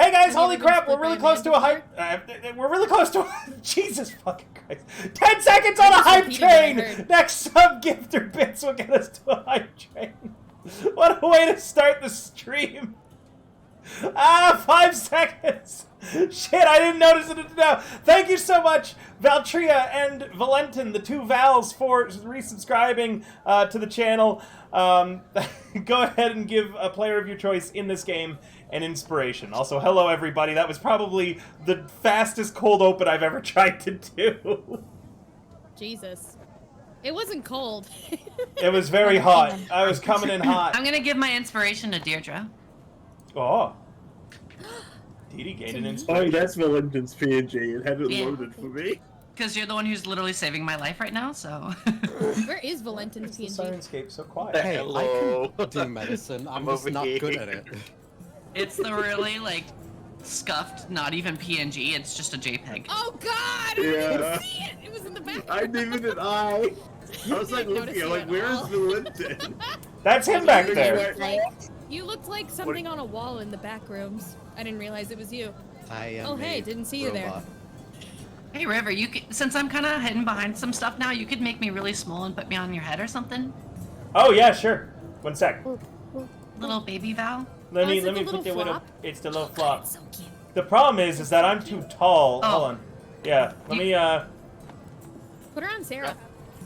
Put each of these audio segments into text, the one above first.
Hey guys, holy crap, we're really close to a hype... we're really close to a... Jesus fucking Christ. 10 seconds on a hype train! Next sub-gifter bits will get us to a hype train. What a way to start the stream. 5 seconds! Shit, I didn't notice it until now. Thank you so much, Valtria and Valentin, the two Vals, for resubscribing to the channel. Go ahead and give a player of your choice in this game an inspiration. Also, hello everybody. That was probably the fastest cold open I've ever tried to do. Jesus. It wasn't cold. It was very hot. I was coming in hot. I'm gonna give my inspiration to Deirdre. Oh. Didi gained an inspiration. Oh, that's Valentin's PNG. It hadn't loaded for me. Because you're the one who's literally saving my life right now, so... Where is Valentin's PNG? Sirenscape so quiet. Hey, Hello. I can do medicine. I'm just not good at it. It's the really, like, scuffed, not even PNG, it's just a JPEG. Oh god! I didn't see it! It was in the back. I didn't even I was like looking, I'm like, where is Valentin? That's him back there. You looked like something on a wall in the back rooms. I didn't realize it was you. I am Oh hey, didn't see you there. Hey River, you could, since I'm kind of hidden behind some stuff now, you could make me really small and put me on your head or something? Oh yeah, sure. 1 sec. Little baby Val? Let me put the little. It's the little flop. So cute. The problem is that I'm too tall. Oh. Hold on. Yeah. Let me Put her on Sarah.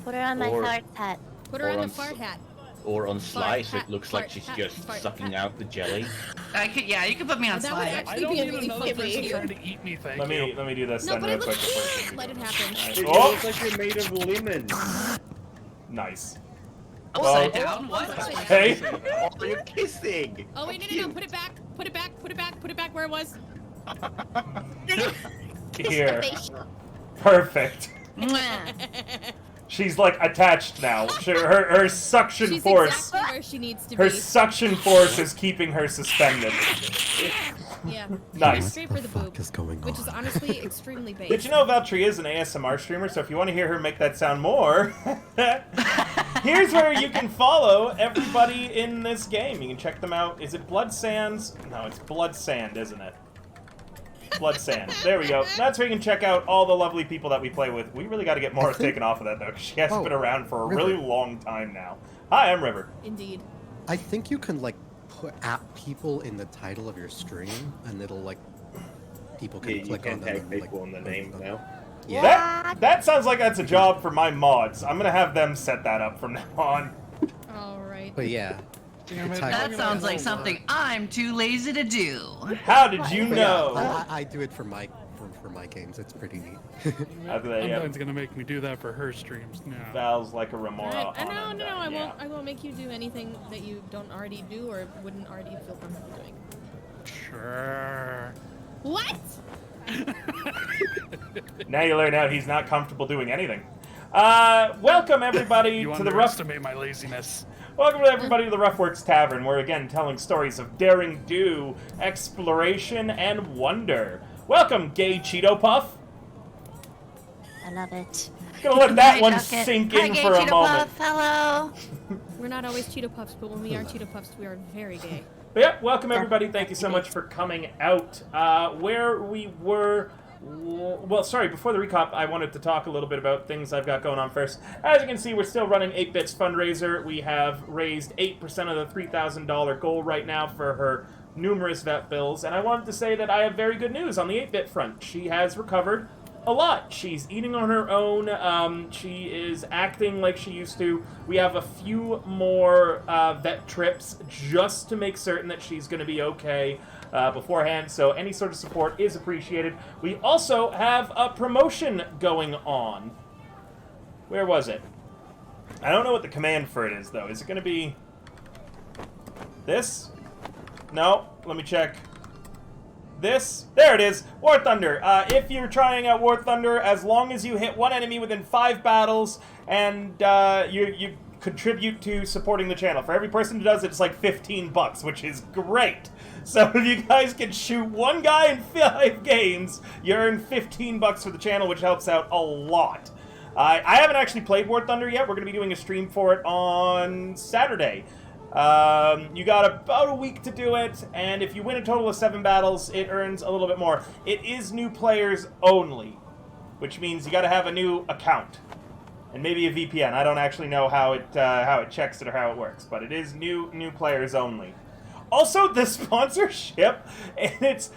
Put her on my fart hat. Put her on the fart hat. Or on Sly, so hat, it looks fart like she's hat, just fart sucking hat. out the jelly. I could, yeah, you could put me on That would Sly. actually be a really fun thing. trying to eat me, thank let you. me do this No, then but real it quick. looks let it happen. It Oh. looks like you're made of lemon. Nice. Upside Well- down? What? Hey. Oh, you're kissing! Oh wait, no, put it back. Put it back. Put it back. Put it back where it was. Here. Perfect. She's like attached now. Her suction She's force. exactly where she needs to Her be. suction force is keeping her suspended. Yeah. Nice. Straight for the boob, is going which is honestly extremely base. Did you know Valtria is an ASMR streamer? So if you want to hear her make that sound more, here's where you can follow everybody in this game. You can check them out. Is it Blood Sands? No, it's Blood Sand, isn't it? Blood Sand. There we go. That's where you can check out all the lovely people that we play with. We really got to get Mora taken off of that, though, 'cause she has been around for a River. really long time now. Hi, I'm River. Indeed. I think you can like put at people in the title of your stream, and it'll like people can Yeah, you click can on them. tag and, people in the name now. Yeah. That sounds like that's a job for my mods. I'm gonna have them set that up from now on. All right. But yeah. Damn it. That sounds like something I'm too lazy to do. How did you But yeah, know? I do it for my games. It's pretty neat. Someone's gonna make me do that for her streams now. Val's like a Remora. No, I won't make you do anything that you don't already do or wouldn't already feel comfortable doing. Sure. What? Now you learn out he's not comfortable doing anything. Welcome everybody You to the Rough. underestimate my laziness. Welcome to everybody to the Roughworks Tavern. We're again telling stories of daring do, exploration, and wonder. Welcome, gay Cheeto Puff. I love it. Gonna let that Hi, one Ducket. sink Hi, in gay for a Cheeto moment. Puff. Hello. We're not always Cheeto Puffs, but when we are Cheeto Puffs, we are very gay. But yeah, welcome everybody. Thank you so much for coming out. Where we were... Well, sorry, before the recap, I wanted to talk a little bit about things I've got going on first. As you can see, we're still running 8-Bits fundraiser. We have raised 8% of the $3,000 goal right now for her numerous vet bills. And I wanted to say that I have very good news on the 8-Bit front. She has recovered a lot. She's eating on her own. She is acting like she used to. We have a few more vet trips just to make certain that she's going to be okay beforehand, so any sort of support is appreciated. We also have a promotion going on. Where was it? I don't know what the command for it is, though. Is it going to be this? No, let me check. This? There it is! War Thunder. If you're trying out War Thunder, as long as you hit one enemy within 5 battles, and you contribute to supporting the channel. For every person who does it, it's like $15, which is great. So if you guys can shoot one guy in 5 games, you earn $15 for the channel, which helps out a lot. I haven't actually played War Thunder yet. We're going to be doing a stream for it on Saturday. You got about a week to do it, and if you win a total of 7 battles, it earns a little bit more. It is new players only, which means you got to have a new account. And maybe a VPN. I don't actually know how it checks it or how it works, but it is new players only. Also, the sponsorship in its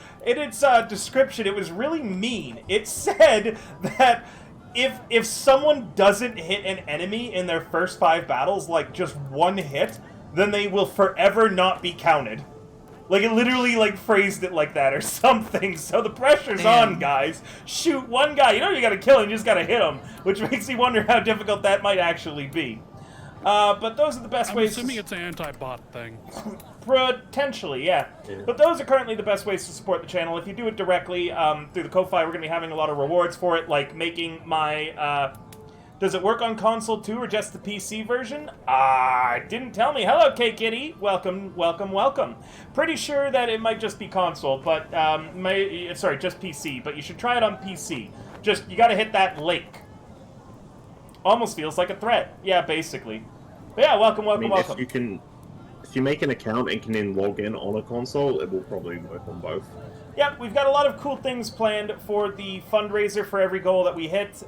description, it was really mean. It said that if someone doesn't hit an enemy in their first 5 battles, like just one hit, then they will forever not be counted. Like, it literally, like, phrased it like that or something. So the pressure's on, guys. Shoot one guy. You know you gotta kill him, you just gotta hit him. Which makes me wonder how difficult that might actually be. But those are the best ways. I'm assuming it's an anti-bot thing. Potentially, yeah. But those are currently the best ways to support the channel. If you do it directly through the Ko-Fi, we're going to be having a lot of rewards for it, like making my... does it work on console too, or just the PC version? Didn't tell me. Hello, K-Kitty. Welcome, welcome, welcome. Pretty sure that it might just be console, but... sorry, just PC, but you should try it on PC. You got to hit that link. Almost feels like a threat. Yeah, basically. But yeah, welcome, welcome, welcome. If you make an account and can then log in on a console, it will probably work on both. Yep, we've got a lot of cool things planned for the fundraiser for every goal that we hit.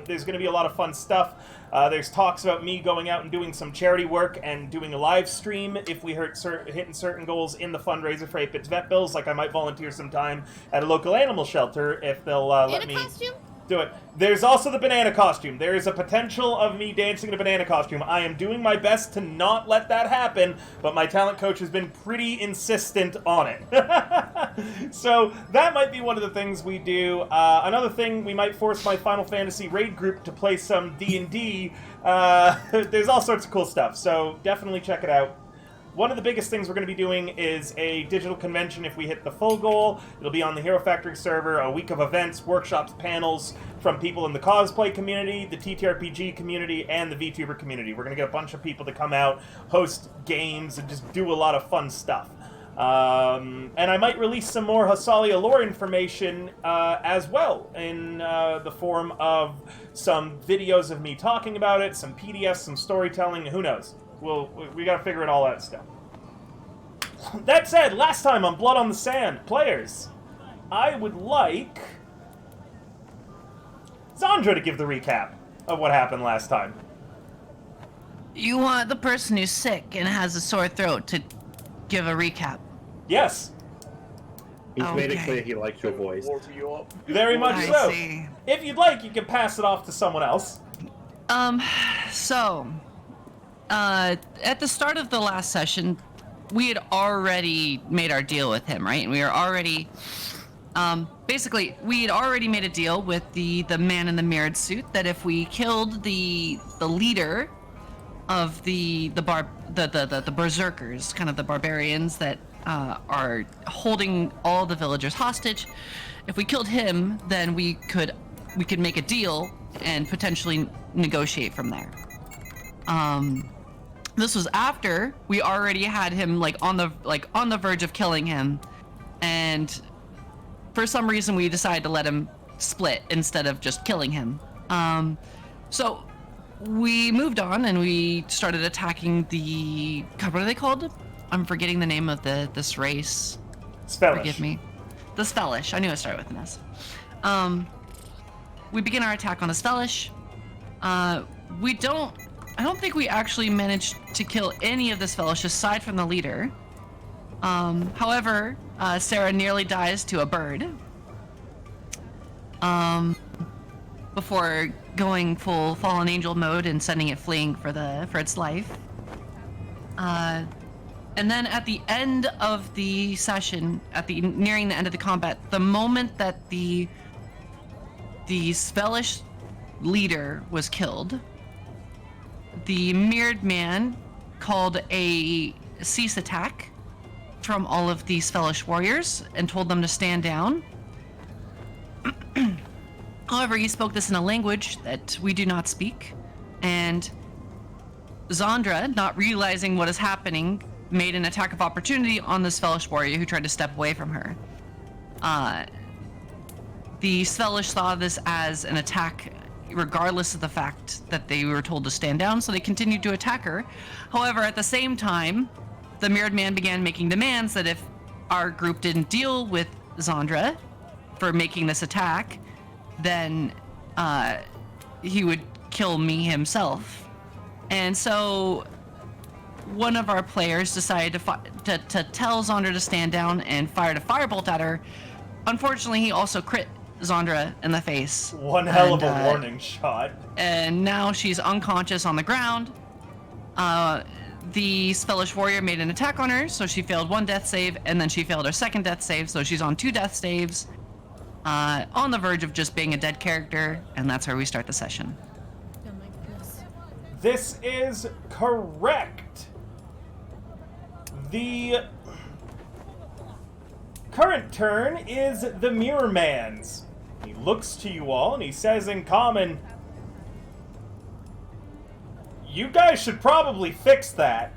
There's going to be a lot of fun stuff. There's talks about me going out and doing some charity work and doing a live stream if we hitting certain goals in the fundraiser for 8-Bits Vet Bills. Like, I might volunteer some time at a local animal shelter if they'll let me... costume? Do it. There's also the banana costume. There is a potential of me dancing in a banana costume. I am doing my best to not let that happen, but my talent coach has been pretty insistent on it. So that might be one of the things we do. Another thing, we might force my Final Fantasy raid group to play some D&D. There's all sorts of cool stuff, so definitely check it out. One of the biggest things we're going to be doing is a digital convention if we hit the full goal. It'll be on the Hero Factory server, a week of events, workshops, panels from people in the cosplay community, the TTRPG community, and the Vtuber community. We're going to get a bunch of people to come out, host games, and just do a lot of fun stuff. And I might release some more Hasalia lore information as well in the form of some videos of me talking about it, some PDFs, some storytelling, who knows. We gotta figure it all out still. That said, last time on Blood on the Sand, players, I would like Zandra to give the recap of what happened last time. You want the person who's sick and has a sore throat to give a recap? Yes. He's made it Okay. clear he likes your voice. Very much I so. see. If you'd like, you can pass it off to someone else. At the start of the last session, we had already made our deal with him, right? And we were already, basically, we had already made a deal with the man in the mirrored suit that if we killed the leader of the berserkers, kind of the barbarians that are holding all the villagers hostage, if we killed him, then we could make a deal and potentially negotiate from there. This was after we already had him on the verge of killing him, and for some reason we decided to let him split instead of just killing him. So we moved on and we started attacking the, God, what are they called? I'm forgetting the name of this race. Spellish. Forgive me. The Spellish. I knew it started with an S. We begin our attack on the Spellish. I don't think we actually managed to kill any of the Spellish aside from the leader. However, Sarah nearly dies to a bird. Before going full fallen angel mode and sending it fleeing for its life. And then at the end of the session, nearing the end of the combat, the moment that the Spellish leader was killed, the mirrored man called a cease attack from all of these Spellish warriors and told them to stand down. However, he spoke this in a language that we do not speak, and Zandra, not realizing what is happening, made an attack of opportunity on the Spellish warrior who tried to step away from her. The Spellish saw this as an attack regardless of the fact that they were told to stand down, so they continued to attack her. However, at the same time, the Mirrored Man began making demands that if our group didn't deal with Zandra for making this attack, then he would kill me himself. And so one of our players decided to tell Zandra to stand down and fired a firebolt at her. Unfortunately, he also crit Zandra in the face. One hell of a warning shot. And now she's unconscious on the ground. The Spellish Warrior made an attack on her, so she failed 1 death save, and then she failed her 2nd death save, so she's on 2 death saves. On the verge of just being a dead character, and that's where we start the session. Oh my goodness. This is correct. The current turn is the Mirror Man's. He looks to you all and he says in common, "You guys should probably fix that."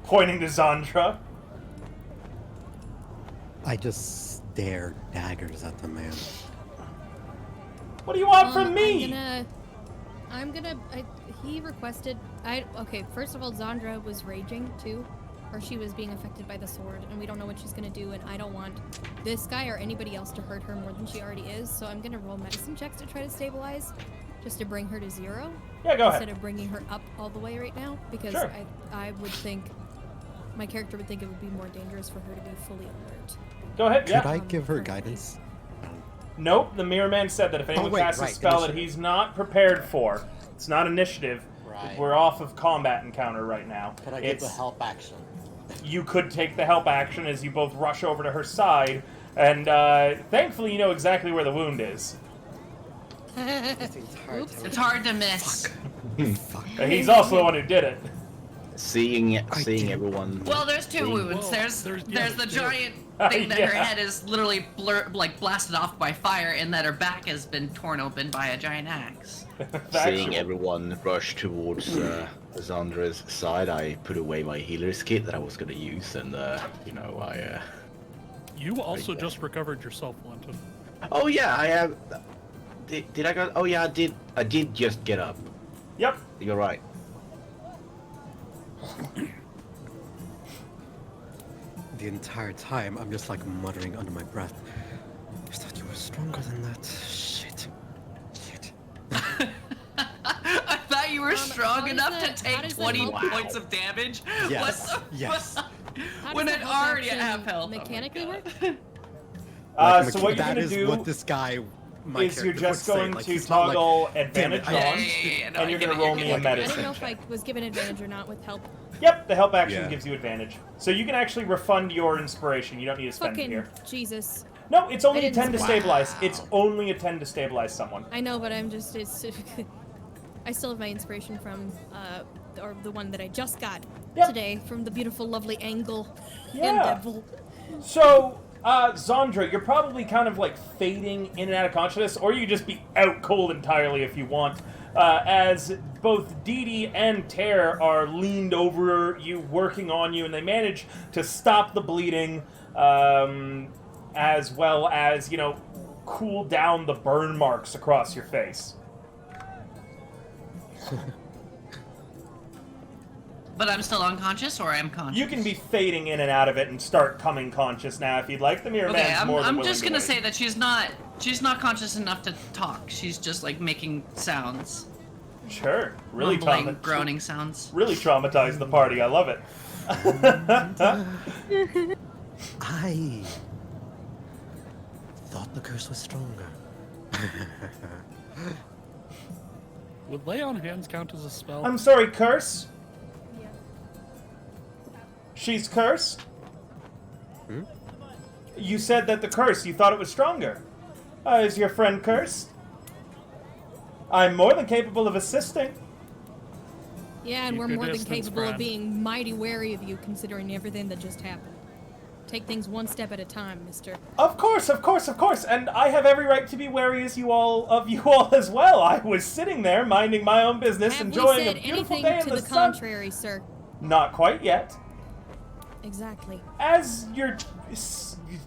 Pointing to Zandra. I just stare daggers at the man. What do you want from me? He requested, okay, first of all, Zandra was raging too, or she was being affected by the sword, and we don't know what she's gonna do, and I don't want this guy or anybody else to hurt her more than she already is, so I'm gonna roll medicine checks to try to stabilize, just to bring her to 0. Yeah, go ahead. Instead of bringing her up all the way right now, because Sure. I would think, my character would think it would be more dangerous for her to be fully alert. Go ahead, Could yeah. I give her guidance? Nope, the Mirror Man said that if anyone casts a spell that he's not prepared for, it's not initiative. Right. We're off of combat encounter right now. Could I get the help action? You could take the help action as you both rush over to her side, and thankfully you know exactly where the wound is. It's hard to miss. He's also the one who did it. Seeing everyone. Well, there's 2 wounds. Well, There's the giant thing that Yeah. her head is literally blasted off by fire, and that her back has been torn open by a giant axe. Seeing everyone rush towards Zandra's side, I put away my healer's kit that I was going to use, and I. You also just recovered yourself, Linton. Oh yeah, I have. Did I go? Oh yeah, I did. I did just get up. Yep. You're right. The entire time, I'm just like muttering under my breath. I thought you were stronger than that. Shit. I thought you were strong how does enough that- to how take does that 20 help? points of damage? Yes. What the Yes. fuck? How When does it that help already action have health. mechanically work? So what you're that gonna is do what this guy, my is you're character would just say. going Like, to he's not like, toggle "Damn advantage it, on, I no, and I you're get gonna it, roll I me get a it. I medicine didn't know if I check. was given advantage or not with help. Yep, the help action Yeah. gives you advantage. So you can actually refund your inspiration. You don't need to spend it Fucking here. Jesus. No, it's only I a didn't 10 to Wow. stabilize. It's only a 10 to stabilize someone. I know, but I'm just, I still have my inspiration from, or the one that I just got Yep. today from the beautiful, lovely Angle and Yeah. Devil. So, Zandra, you're probably kind of like fading in and out of consciousness, or you just be out cold entirely if you want, as both Dee Dee and Tear are leaned over you, working on you, and they manage to stop the bleeding, as well as, cool down the burn marks across your face. But I'm still unconscious, or I'm conscious? You can be fading in and out of it and start coming conscious now if you'd like. The Mirror Okay, Man's more than I'm willing just to gonna wait. say that she's not conscious enough to talk. She's just like making sounds, Sure, really mumbling, groaning sounds. Really traumatized the party. I love it. I thought the curse was stronger. Would lay on hands count as a spell? I'm sorry, curse. Yeah. She's cursed. You said that the curse, you thought it was stronger. Is your friend cursed? I'm more than capable of assisting. Yeah, and Keep we're your more than distance, capable of friend. being mighty wary of you, considering everything that just happened. Take things one step at a time, mister. Of course, and I have every right to be wary as you all as well. I was sitting there minding my own business, Have we enjoying said a beautiful anything day in to the the sun. contrary, sir? Not quite yet. Exactly. As you're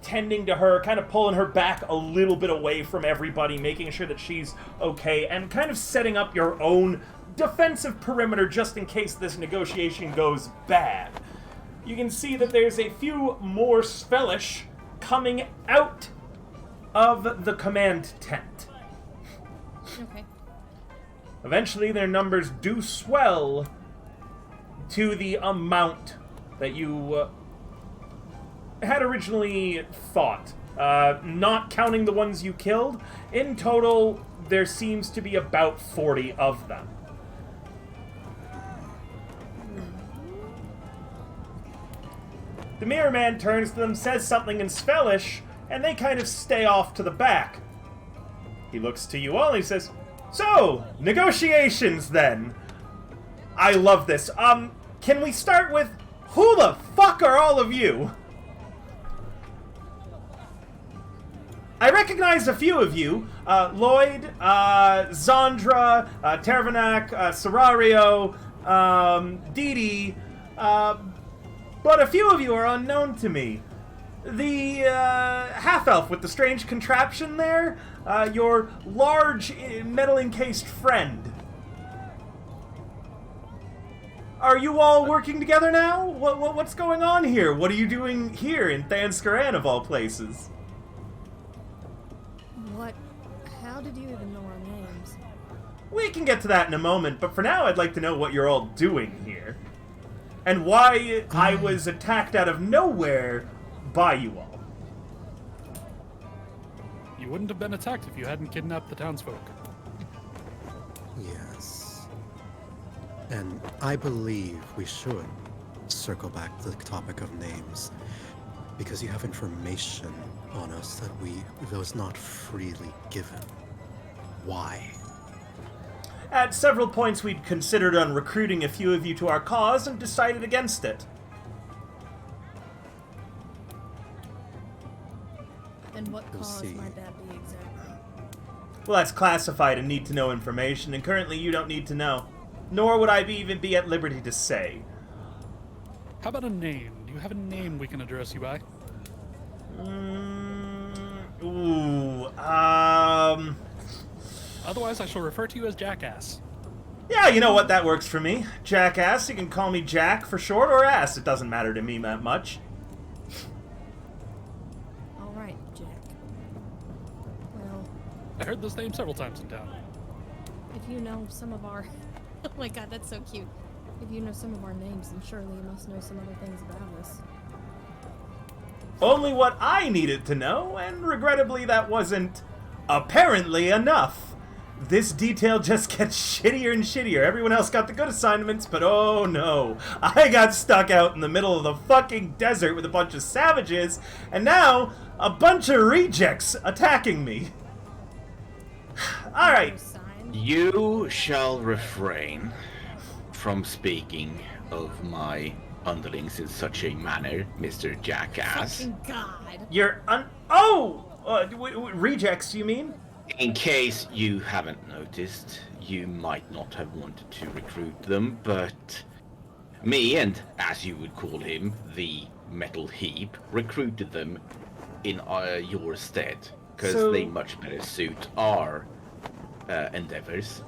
tending to her, kind of pulling her back a little bit away from everybody, making sure that she's okay, and kind of setting up your own defensive perimeter just in case this negotiation goes bad. You can see that there's a few more Svelish coming out of the command tent. Okay. Eventually, their numbers do swell to the amount that you had originally thought. Not counting the ones you killed, in total, there seems to be about 40 of them. The Mirror Man turns to them, says something in Svelish, and they kind of stay off to the back. He looks to you all and he says, "So, negotiations then. I love this. Can we start with, who the fuck are all of you?" I recognize a few of you. Lloyd, Zandra, Tervanak, Serario, Didi, but a few of you are unknown to me. The half-elf with the strange contraption there, your large metal-encased friend. Are you all working together now? What's going on here? What are you doing here in Thanskaran, of all places? What? How did you even know our names? We can get to that in a moment, but for now I'd like to know what you're all doing here. And why I was attacked out of nowhere by you all. You wouldn't have been attacked if you hadn't kidnapped the townsfolk. Yes. And I believe we should circle back to the topic of names, because you have information on us that was not freely given. Why? At several points we'd considered on recruiting a few of you to our cause and decided against it. And what We'll cause see. might that be exactly? Well, that's classified and need-to-know information, and currently you don't need to know. Nor would I even be at liberty to say. How about a name? Do you have a name we can address you by? Otherwise, I shall refer to you as Jackass. Yeah, you know what, that works for me. Jackass, you can call me Jack for short, or Ass, it doesn't matter to me that much. Alright, Jack. Well, I heard this name several times in town. if you know some of our... Oh my god, that's so cute. If you know some of our names, then surely you must know some other things about us. Only what I needed to know, and regrettably that wasn't apparently enough. This detail just gets shittier and shittier. Everyone else got the good assignments, but oh no. I got stuck out in the middle of the fucking desert with a bunch of savages, and now a bunch of rejects attacking me. Alright. Sign? You shall refrain from speaking of my underlings in such a manner, Mr. Jackass. Fucking god. You're rejects, you mean? In case you haven't noticed, you might not have wanted to recruit them, but me and, as you would call him, the Metal Heap, recruited them in your stead, because So- they much better suit our endeavors.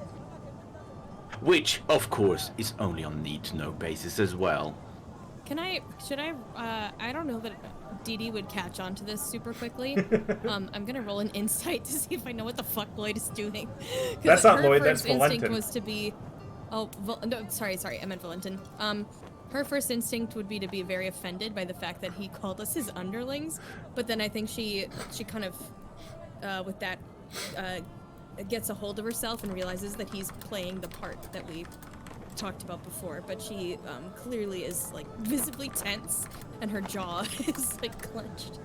Which, of course, is only on need-to-know basis as well. I don't know that Dee Dee would catch on to this super quickly. I'm gonna roll an insight to see if I know what the fuck Lloyd is doing. 'Cause That's not her Lloyd, that's first instinct Valentin. was to be, no, sorry, I meant Valentin. Her first instinct would be to be very offended by the fact that he called us his underlings, but then I think she kind of, with that, gets a hold of herself and realizes that he's playing the part that we talked about before, but she clearly is like visibly tense and her jaw is like clenched.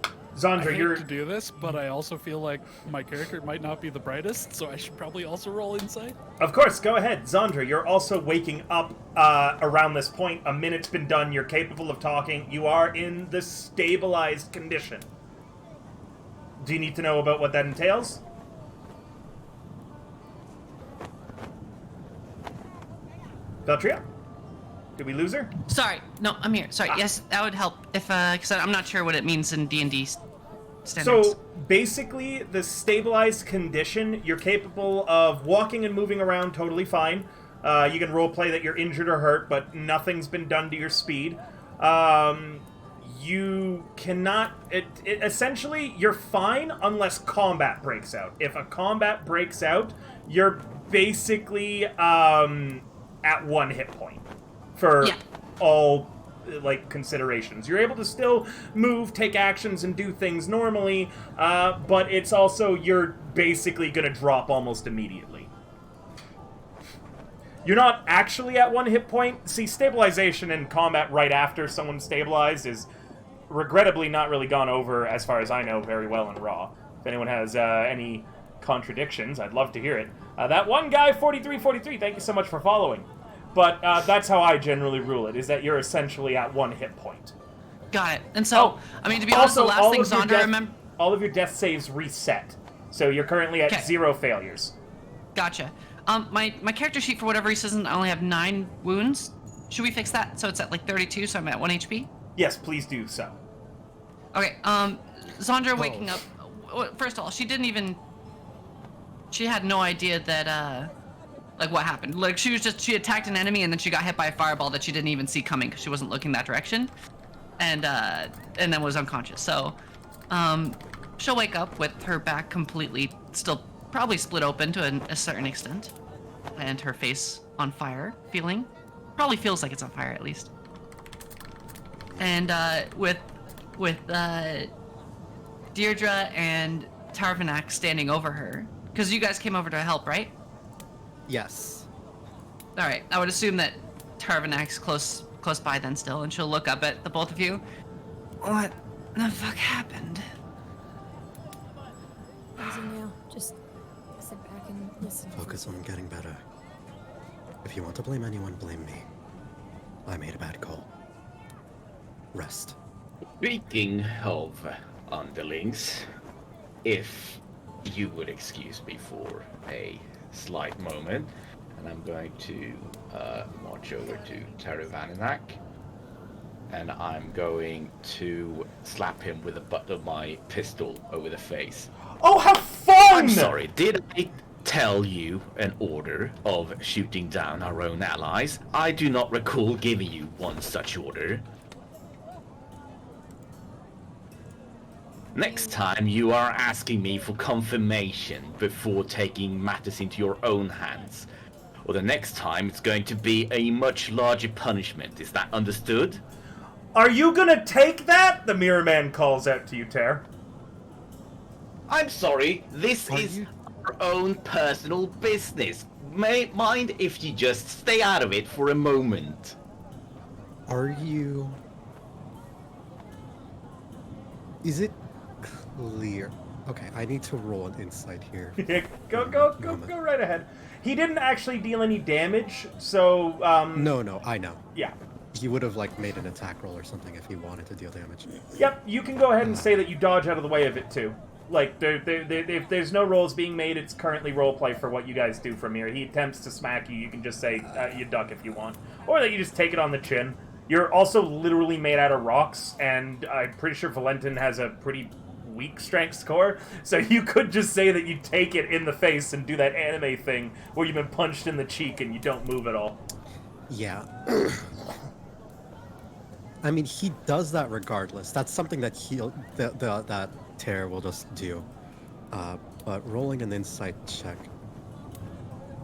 I Zandra, hate you're... to do this, but I also feel like my character might not be the brightest, so I should probably also roll insight. Of course, go ahead. Zandra, you're also waking up around this point. A minute's been done. You're capable of talking. You are in the stabilized condition. Do you need to know about what that entails? Veltria? Did we lose her? Sorry, no, I'm here. Sorry, yes, that would help if, because I'm not sure what it means in D&D standards. So basically, the stabilized condition, you're capable of walking and moving around totally fine. You can roleplay that you're injured or hurt, but nothing's been done to your speed. You cannot... essentially, you're fine unless combat breaks out. If a combat breaks out, you're basically at 1 hit point for all considerations. You're able to still move, take actions, and do things normally, but it's also you're basically going to drop almost immediately. You're not actually at 1 hit point. See, stabilization in combat right after someone's stabilized is regrettably not really gone over, as far as I know, very well in Raw. If anyone has any contradictions, I'd love to hear it. That one guy, 4343, thank you so much for following. But that's how I generally rule it, is that you're essentially at 1 hit point. Got it. And so, I mean, to be honest, the last thing Zondra remember... All of your death saves reset. So you're currently at 0 failures. Gotcha. My character sheet, for whatever reason, I only have 9 wounds. Should we fix that so it's at, 32, so I'm at 1 HP? Yes, please do so. Okay, Zondra waking up... First of all, she didn't even... She had no idea that, what happened. She attacked an enemy and then she got hit by a fireball that she didn't even see coming because she wasn't looking that direction. And then was unconscious. So, she'll wake up with her back completely, still probably split open to a certain extent. And her face on fire, probably feels like it's on fire at least. And, with Deirdre and Tarvanak standing over her. Because you guys came over to help, right? Yes. Alright, I would assume that Tarvanak's close by then still, and she'll look up at the both of you. What the fuck happened? Easy now. Just sit back and listen. Focus on getting better. If you want to blame anyone, blame me. I made a bad call. Rest. Speaking of underlings, if you would excuse me for a slight moment, and I'm going to march over to Taravanak, and I'm going to slap him with the butt of my pistol over the face. Oh, have fun! I'm sorry, did I tell you an order of shooting down our own allies? I do not recall giving you one such order. Next time you are asking me for confirmation before taking matters into your own hands. Or the next time it's going to be a much larger punishment. Is that understood? Are you gonna take that? The Mirror Man calls out to you, Ter. I'm sorry, this is our own personal business. Mind if you just stay out of it for a moment. Are you... Is it clear? Okay, I need to roll an insight here. Go right ahead. He didn't actually deal any damage, so No, I know. Yeah. He would have made an attack roll or something if he wanted to deal damage. Yep, you can go ahead and say that you dodge out of the way of it too. If there's no rolls being made, it's currently roleplay for what you guys do from here. He attempts to smack you, you can just say you duck if you want. Or that you just take it on the chin. You're also literally made out of rocks, and I'm pretty sure Valentin has a pretty weak strength score, so you could just say that you take it in the face and do that anime thing where you've been punched in the cheek and you don't move at all. Yeah. I mean, he does that regardless. That's something that that Ter will just do. But rolling an insight check,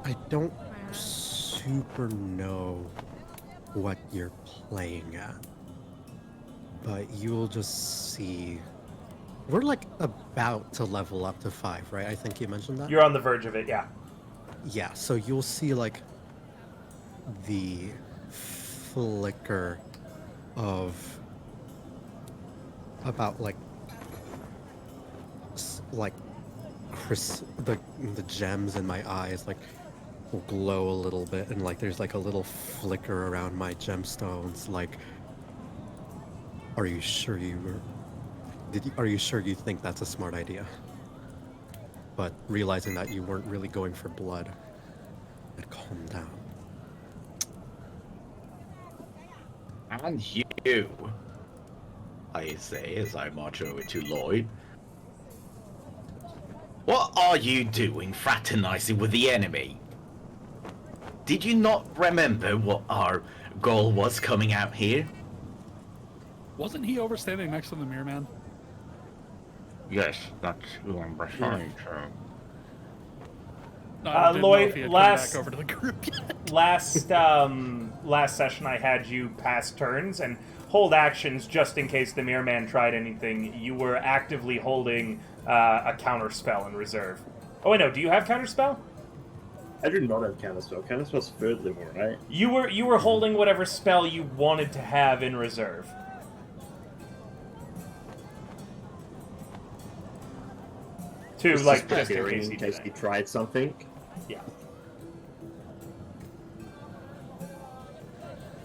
I don't super know what you're playing at, but you'll just see. We're about to level up to 5, right? I think you mentioned that. You're on the verge of it, yeah. Yeah, so you'll see the flicker of about the gems in my eyes will glow a little bit, and there's a little flicker around my gemstones. Are you sure are you sure you think that's a smart idea? But realizing that you weren't really going for blood, and calm down. And you, I say as I march over to Lloyd. What are you doing fraternizing with the enemy? Did you not remember what our goal was coming out here? Wasn't he over standing next to the mirror man? Yes, that's who I'm referring to. No, I didn't know Lloyd, if he had last- come back over to the group yet. Last session I had you pass turns and hold actions just in case the Mirror Man tried anything. You were actively holding a counter spell in reserve. Oh wait, no. Do you have counter spell? I do not have counterspell. Counterspell's third level, right? You were holding whatever spell you wanted to have in reserve. To Just like as just in preparing case in you case did he it. tried something. Yeah.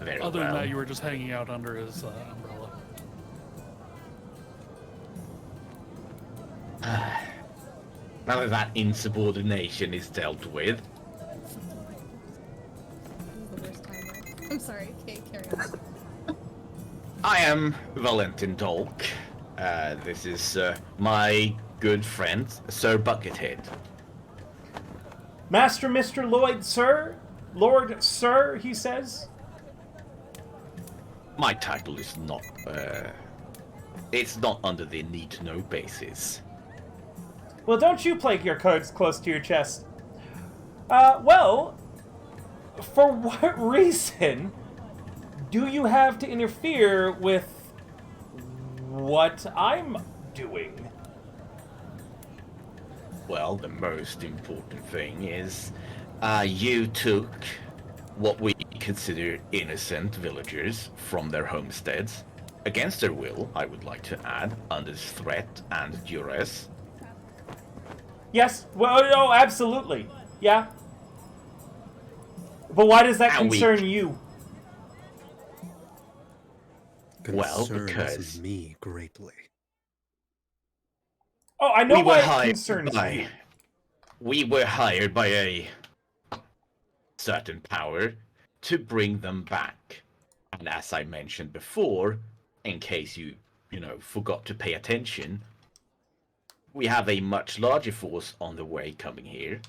Very Other than well. that, you were just hanging out under his umbrella. Now that insubordination is dealt with, This is the worst time. Right? I'm sorry. Okay, carry on. I am Valentin Dolk. This is my good friend, Sir Buckethead. Master Mr. Lloyd, sir? Lord, sir, he says. My title is not, it's not under the need-to-know basis. Well, don't you play your cards close to your chest. Well, for what reason do you have to interfere with what I'm doing? Well, the most important thing is, you took what we consider innocent villagers from their homesteads, against their will, I would like to add, under threat and duress. Yes? Well, no, absolutely. Yeah. But why does that And we- concern you? Well, Concerns because- me greatly. Oh, I know We were why it hired concerns by- you. We were hired by a certain power to bring them back. And as I mentioned before, in case you forgot to pay attention, we have a much larger force on the way coming here.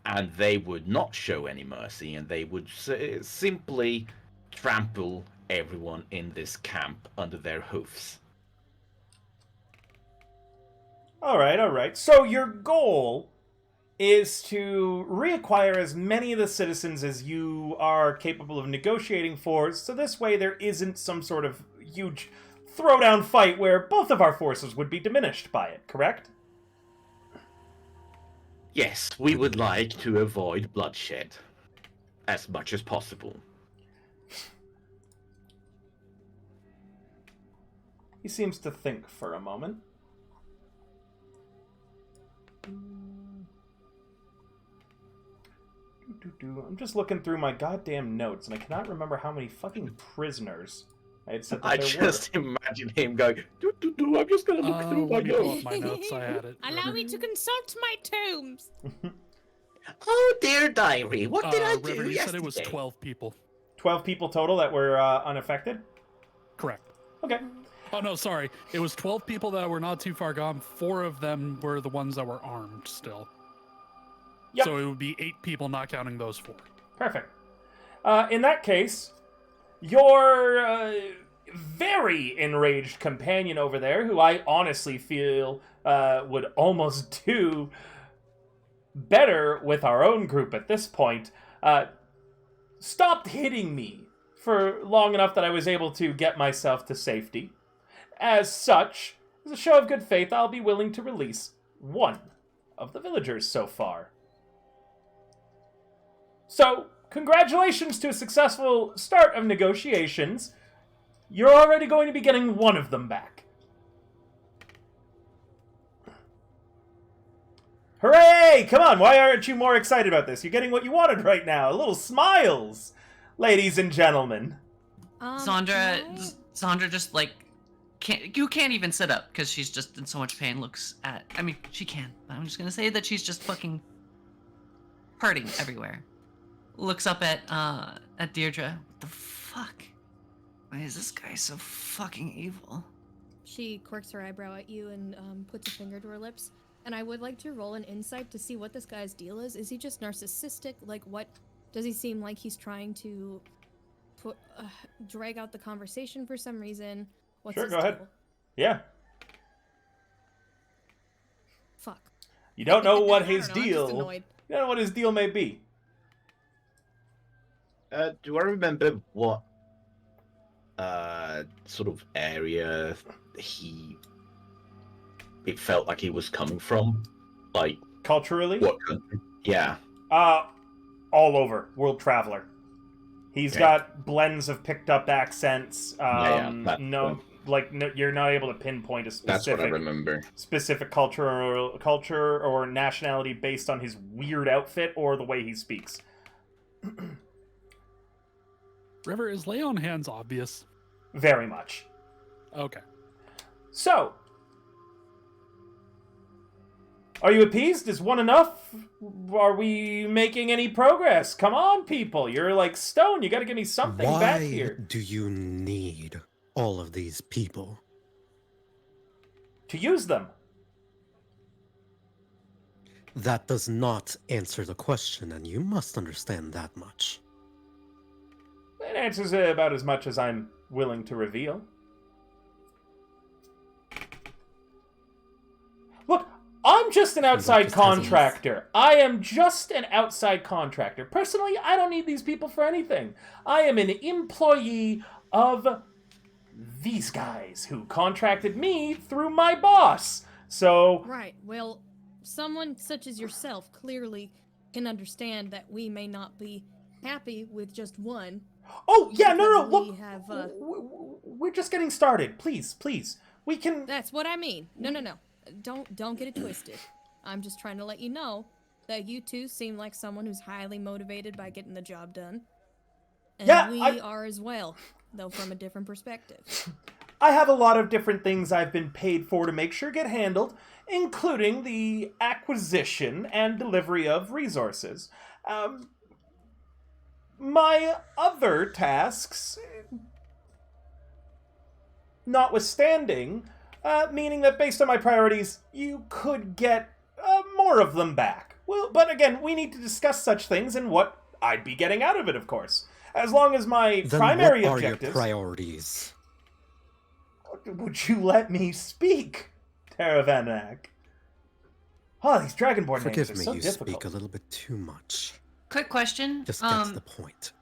And they would not show any mercy, and they would simply trample everyone in this camp under their hoofs. All right. So your goal is to reacquire as many of the citizens as you are capable of negotiating for, so this way there isn't some sort of huge throwdown fight where both of our forces would be diminished by it, correct? Yes, we would like to avoid bloodshed as much as possible. He seems to think for a moment. I'm just looking through my goddamn notes, and I cannot remember how many fucking prisoners I had said that I there just imagine him going, do, I'm just gonna look through my Let me pull up notes. my notes. I had it. Allow me to consult my tomes. Oh, dear diary, what did I do River, you yesterday? said it was 12 people. 12 people total that were unaffected? Correct. Okay. Oh, no, sorry. It was 12 people that were not too far gone. 4 of them were the ones that were armed still. Yep. So it would be 8 people, not counting those 4. Perfect. In that case, your very enraged companion over there, who I honestly feel would almost do better with our own group at this point, stopped hitting me for long enough that I was able to get myself to safety. As such, as a show of good faith, I'll be willing to release one of the villagers so far. So, congratulations to a successful start of negotiations. You're already going to be getting one of them back. Hooray! Come on, why aren't you more excited about this? You're getting what you wanted right now. A little smiles, ladies and gentlemen. Sandra just like you can't even sit up because she's just in so much pain. I mean, she can, but I'm just gonna say that she's just fucking hurting everywhere. Looks up at Deirdre. What the fuck? Why is this guy so fucking evil? She quirks her eyebrow at you and puts a finger to her lips. And I would like to roll an insight to see what this guy's deal is. Is he just narcissistic? Like, what does he seem like he's trying to drag out the conversation for some reason? What's Sure, his go ahead. deal? Yeah. Fuck. You don't know what I his don't know, I'm just deal. annoyed. You don't know what his deal may be. Do I remember what sort of area it felt like he was coming from? Like, Culturally? what country? Yeah. All over. World traveler. He's Okay. got blends of picked up accents. Yeah, you're not able to pinpoint a That's what I specific remember. culture or nationality based on his weird outfit or the way he speaks. River, is lay on hands obvious? Very much. Okay. So, are you appeased? Is one enough? Are we making any progress? Come on, people. You're like stone. You gotta give me something back Why here. do you need all of these people? To use them. That does not answer the question, and you must understand that much. It answers it about as much as I'm willing to reveal. Look, I'm just an outside just hasn't- contractor. I am just an outside contractor. Personally, I don't need these people for anything. I am an employee of these guys who contracted me through my boss. So, Right. Well, someone such as yourself clearly can understand that we may not be happy with just one. oh yeah, no, Because we look, have, we're just getting started. Please, we can. That's what I mean. No. Don't get it twisted. I'm just trying to let you know that you two seem like someone who's highly motivated by getting the job done. And Yeah, we are as well, though from a different perspective. I have a lot of different things I've been paid for to make sure get handled, including the acquisition and delivery of resources. My other tasks, notwithstanding, meaning that based on my priorities, you could get more of them back. Well, but again, we need to discuss such things and what I'd be getting out of it, of course. As long as my Then primary what are objectives... your priorities? Would you let me speak, Taravanak? Oh, these Dragonborn names Forgive are me, so you difficult. speak a little bit too much. Quick question. Just get to the point.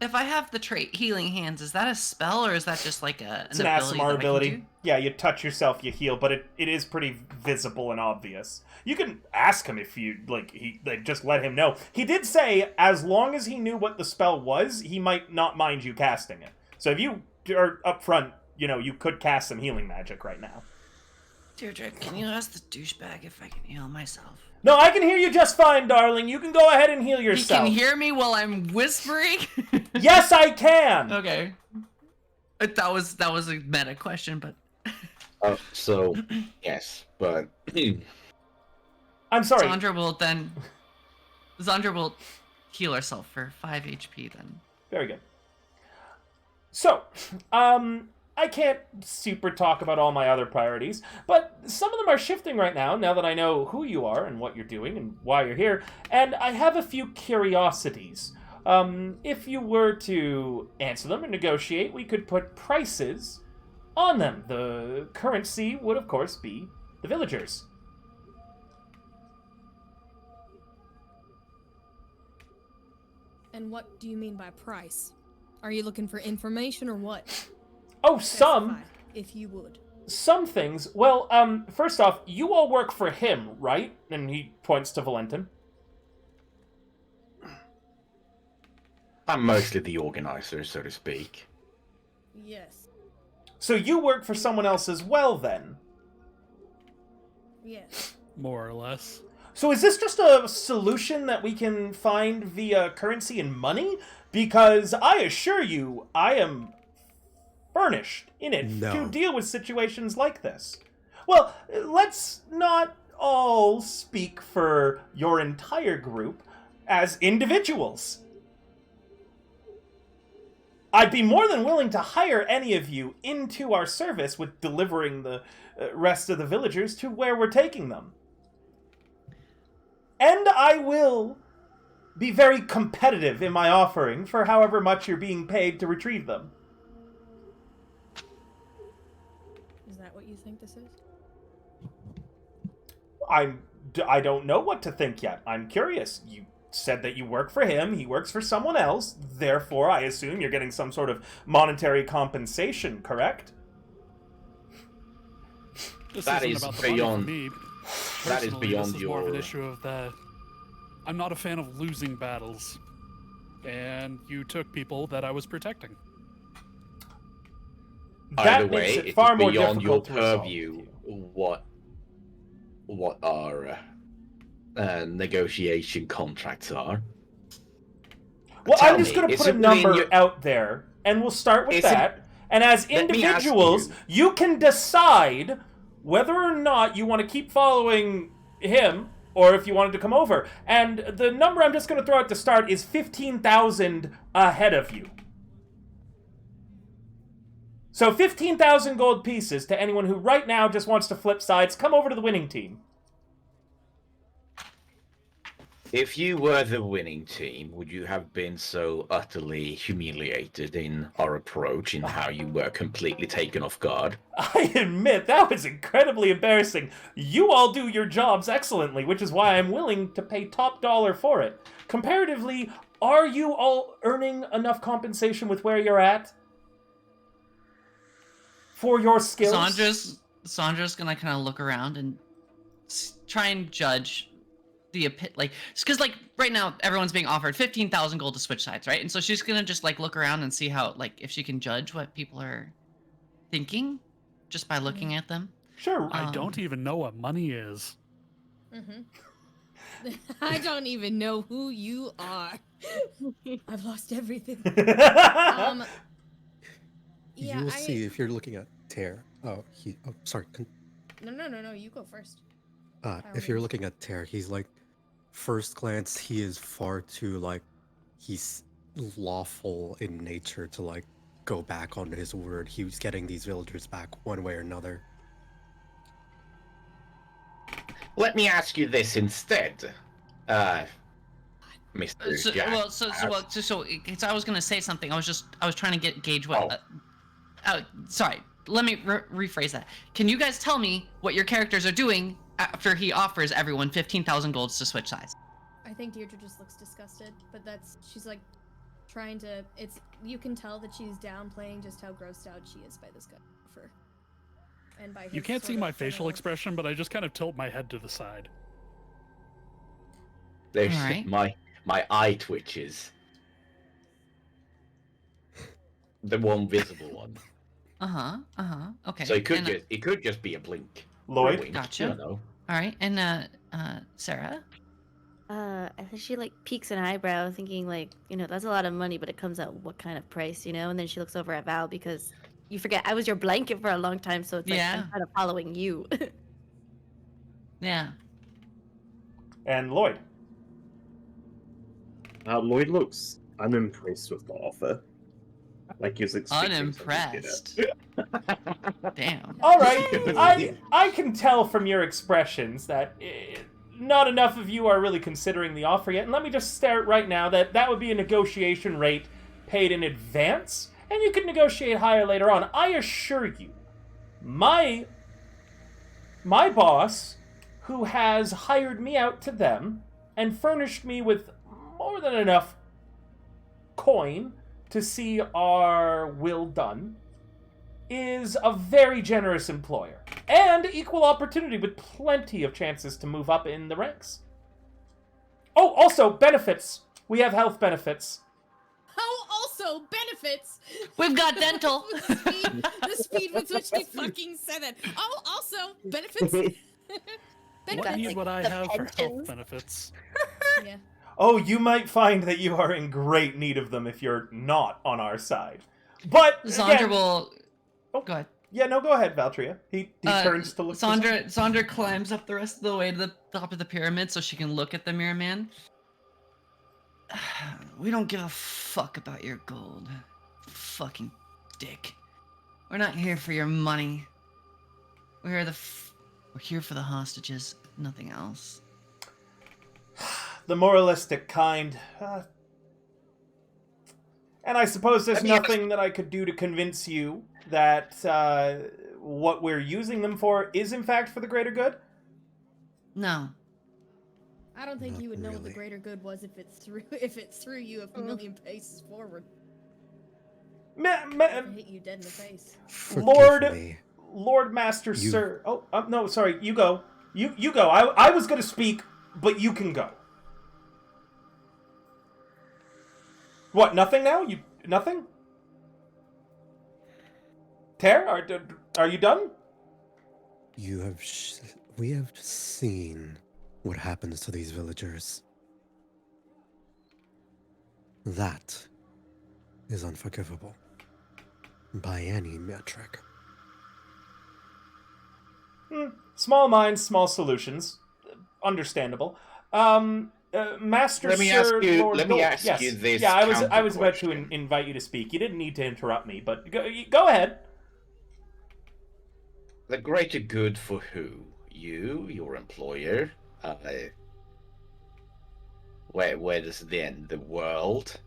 If I have the trait Healing Hands, is that a spell or is that just like It's an ability that I ASMR can ability. do? Yeah, you touch yourself, you heal, but it is pretty visible and obvious. You can ask him if you just let him know. He did say as long as he knew what the spell was, he might not mind you casting it. So if you are up front, you could cast some healing magic right now. Deirdre, can you ask the douchebag if I can heal myself? No, I can hear you just fine, darling. You can go ahead and heal He yourself. can hear me while I'm whispering? Yes, I can. Okay. That was a meta question, but So, yes, but... I'm sorry. Zandra will heal herself for 5 HP then. Very good. So, I can't super talk about all my other priorities, but some of them are shifting right now that I know who you are and what you're doing and why you're here, and I have a few curiosities. If you were to answer them and negotiate, we could put prices on them. The currency would, of course, be the villagers. And what do you mean by price? Are you looking for information or what? Oh, some. Specify, if you would. Some things. Well, first off, you all work for him, right? And he points to Valentin. I'm mostly the organizer, so to speak. Yes. So you work for someone else as well, then? Yes. More or less. So is this just a solution that we can find via currency and money? Because I assure you, I am furnished in it No. to deal with situations like this. Well, let's not all speak for your entire group as individuals. I'd be more than willing to hire any of you into our service with delivering the rest of the villagers to where we're taking them. And I will be very competitive in my offering for however much you're being paid to retrieve them. Is that what you think this is? I don't know what to think yet. I'm curious. You said that you work for him, he works for someone else, therefore I assume you're getting some sort of monetary compensation, correct? That is beyond me. That is beyond this is more of an issue of that I'm not a fan of losing battles, and you took people that I was protecting. That Either way, makes it it's far more beyond your difficult to resolve. purview what our negotiation contracts are. Well, Tell I'm just me, going to is put a it within number your- out there, and we'll start with Is it- that. And as Let me ask individuals, you can decide whether or not you want to keep following him, or if you wanted to come over. And the number I'm just going to throw out to start is 15,000 ahead of you. So 15,000 gold pieces to anyone who right now just wants to flip sides. Come over to the winning team. If you were the winning team, would you have been so utterly humiliated in our approach, in how you were completely taken off guard? I admit, that was incredibly embarrassing. You all do your jobs excellently, which is why I'm willing to pay top dollar for it. Comparatively, are you all earning enough compensation with where you're at? For your skills? Sandra's gonna kind of look around and try and judge the because right now everyone's being offered 15,000 gold to switch sides, right? And so she's gonna just look around and see how if she can judge what people are thinking just by looking at them. Sure. I don't even know what money is. I don't even know who you are. I've lost everything. You will see if you're looking at Tear. Sorry. No, you go first. If you're looking at Tear, he's first glance, he is far too he's lawful in nature to go back on his word. He was getting these villagers back one way or another. Let me ask you this instead, Mr. Jack. So I was gonna say something. I was trying to gauge what. Sorry. Let me rephrase that. Can you guys tell me what your characters are doing after he offers everyone 15,000 golds to switch sides? I think Deirdre just looks disgusted, but she's trying to, you can tell that she's downplaying just how grossed out she is by this guy. And by You can't see my facial expression, but I just kind of tilt my head to the side. There's Alright. my eye twitches. The one visible one. Okay. So it could just be a blink. Lloyd? A wink, Gotcha. I don't know. All right, and Sarah. I think she peeks an eyebrow, thinking that's a lot of money, but it comes at what kind of price, And then she looks over at Val because you forget I was your blanket for a long time, so it's I'm kind of following you. Yeah. And Lloyd? Lloyd looks unimpressed with the offer. He was expecting Unimpressed. Damn. All right, I can tell from your expressions that not enough of you are really considering the offer yet. And let me just start right now that would be a negotiation rate paid in advance, and you can negotiate higher later on. I assure you, my boss, who has hired me out to them and furnished me with more than enough coin to see our will done, is a very generous employer. And equal opportunity with plenty of chances to move up in the ranks. Oh, also, benefits. We have health benefits. Oh, also, benefits! We've got dental. the speed with which they fucking said it. Oh, also, benefits. What need would I have for health pensions. benefits? Yeah. Oh, you might find that you are in great need of them if you're not on our side. But Sandra again, will. Oh. Go ahead. Yeah, no, go ahead, Valtria. He turns to look. Sandra climbs up the rest of the way to the top of the pyramid so she can look at the mirror man. We don't give a fuck about your gold. Fucking dick. We're not here for your money. We're here for the hostages. Nothing else. The moralistic kind. And I suppose there's nothing that I could do to convince you that what we're using them for is in fact for the greater good? No. I don't think Not you would know what the really. greater good was if it's through you a million paces forward. I'd hit you dead in the face. Forgive me. Lord Master Sir. Oh, no, sorry. You go. You go. I was going to speak, but you can go. What? Nothing now? Nothing? Tare, are you done? We have seen what happens to these villagers. That is unforgivable by any metric. Small minds, small solutions. Understandable. Master Let me Sir ask you- Lord let me Dol- ask yes. you this Yeah, I was about to counter-question. invite you to speak. You didn't need to interrupt me, but go ahead. The greater good for who? You, your employer? Where does it end? The world?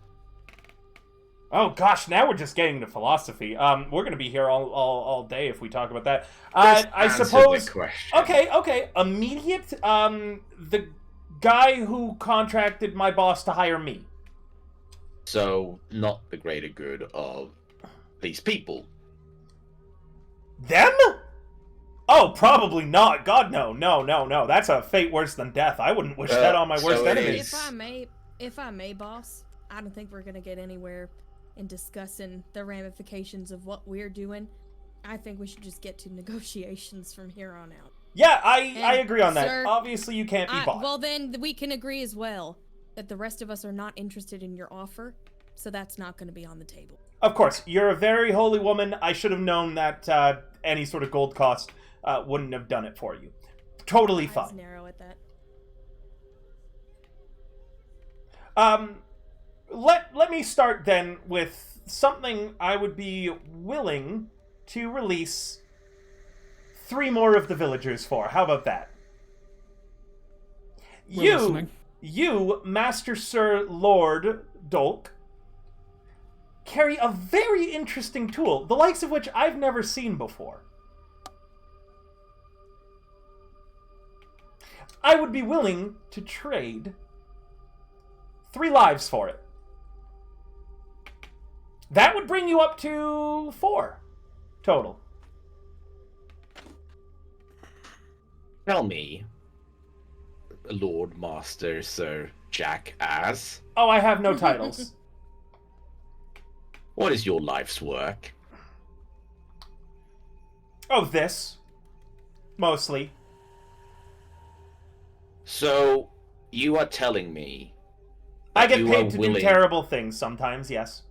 Oh gosh, now we're just getting into philosophy. We're going to be here all day if we talk about that. Just I answer suppose. the question. Okay. Immediate. The guy who contracted my boss to hire me. So, not the greater good of these people. Them? Oh, probably not. God, no. That's a fate worse than death. I wouldn't wish that on my so worst it enemies. is. If I may, boss, I don't think we're gonna get anywhere in discussing the ramifications of what we're doing. I think we should just get to negotiations from here on out. Yeah, I agree on that. Sir, Obviously, you can't be bought. Well, then we can agree as well that the rest of us are not interested in your offer, so that's not going to be on the table. Of course, you're a very holy woman. I should have known that any sort of gold cost wouldn't have done it for you. Totally Eyes fine. narrow at that. Let me start then with something I would be willing to release 3 more of the villagers for. How about that? We're listening. You, Master Sir Lord Dolk, carry a very interesting tool, the likes of which I've never seen before. I would be willing to trade 3 lives for it. That would bring you up to 4 total. Tell me, Lord Master Sir Jackass, Oh, I have no titles. what is your life's work? Oh, this. Mostly. So, you are telling me I that get you paid are to willing... do terrible things sometimes, yes.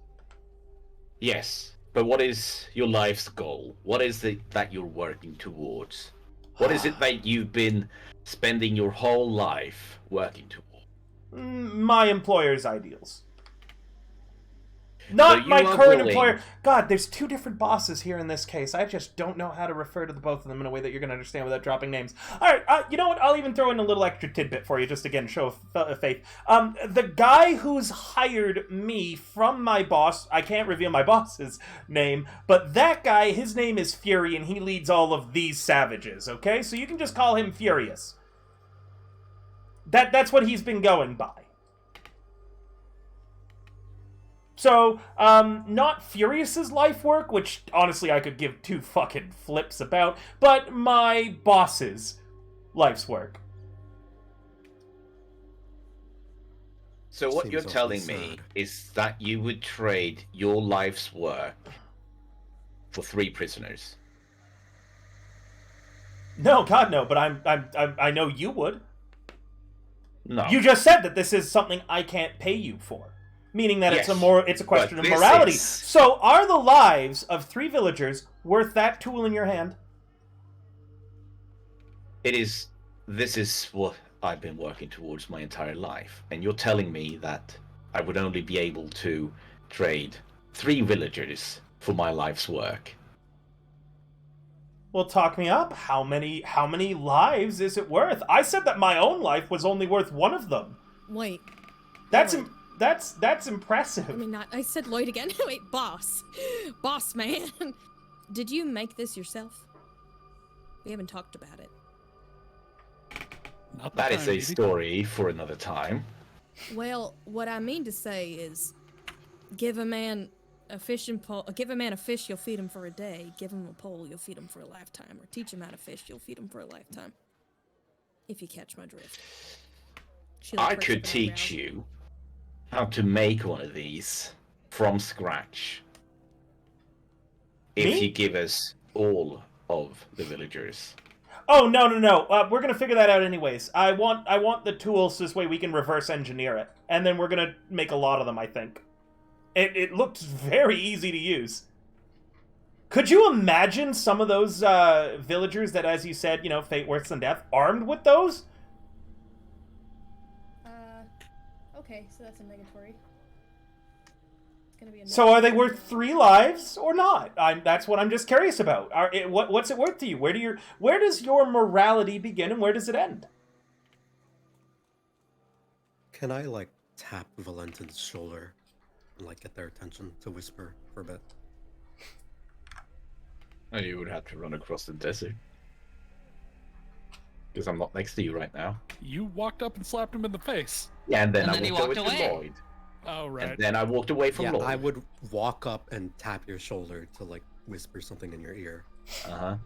Yes, but what is your life's goal? What is it that you're working towards? What is it that you've been spending your whole life working towards? My employer's ideals. Not you my are current willing- employer. God, there's 2 different bosses here in this case. I just don't know how to refer to the both of them in a way that you're going to understand without dropping names. All right, you know what? I'll even throw in a little extra tidbit for you, just again, show faith. The guy who's hired me from my boss, I can't reveal my boss's name, but that guy, his name is Fury, and he leads all of these savages, okay? So you can just call him Furious. That's what he's been going by. So, not Furious's life work, which honestly I could give 2 fucking flips about, but my boss's life's work. So what Seems you're awfully telling me sad. is that you would trade your life's work for 3 prisoners. No, God, no, but I know you would. No. You just said that this is something I can't pay you for. Meaning that Yes, it's a question but of this morality. is- So, are the lives of 3 villagers worth that tool in your hand? This is what I've been working towards my entire life. And you're telling me that I would only be able to trade 3 villagers for my life's work. Well, talk me up. How many lives is it worth? I said that my own life was only worth one of them. Wait. That's Lloyd. that's impressive. I mean, not. I said Lloyd again. Wait, boss. Boss man. Did you make this yourself? We haven't talked about it. Not the That is time, a maybe. story for another time. Well, what I mean to say is, give a man a fishing pole. Give a man a fish, you'll feed him for a day. Give him a pole, you'll feed him for a lifetime. Or teach him how to fish, you'll feed him for a lifetime. If you catch my drift. She, like, I perks could up an teach eyebrow. you how to make one of these from scratch. If Me? you give us all of the villagers. Oh no! We're gonna figure that out anyways. I want the tools this way we can reverse engineer it, and then we're gonna make a lot of them. I think. It looked very easy to use. Could you imagine some of those villagers that, as you said, fate worse than death, armed with those? Okay, so that's a negatory. It's gonna be a So are they worth 3 lives or not? That's what I'm just curious about. What's it worth to you? Where does your morality begin and where does it end? Can I, like, tap Valentin's shoulder and, like, get their attention to whisper for a bit? And you would have to run across the desert. Because I'm not next to you right now. You walked up and slapped him in the face. Yeah, and then And I then he walked walked away to away. Lloyd. Oh, right. And then I walked away from Yeah, Lloyd. I would walk up and tap your shoulder to, like, whisper something in your ear. Uh-huh.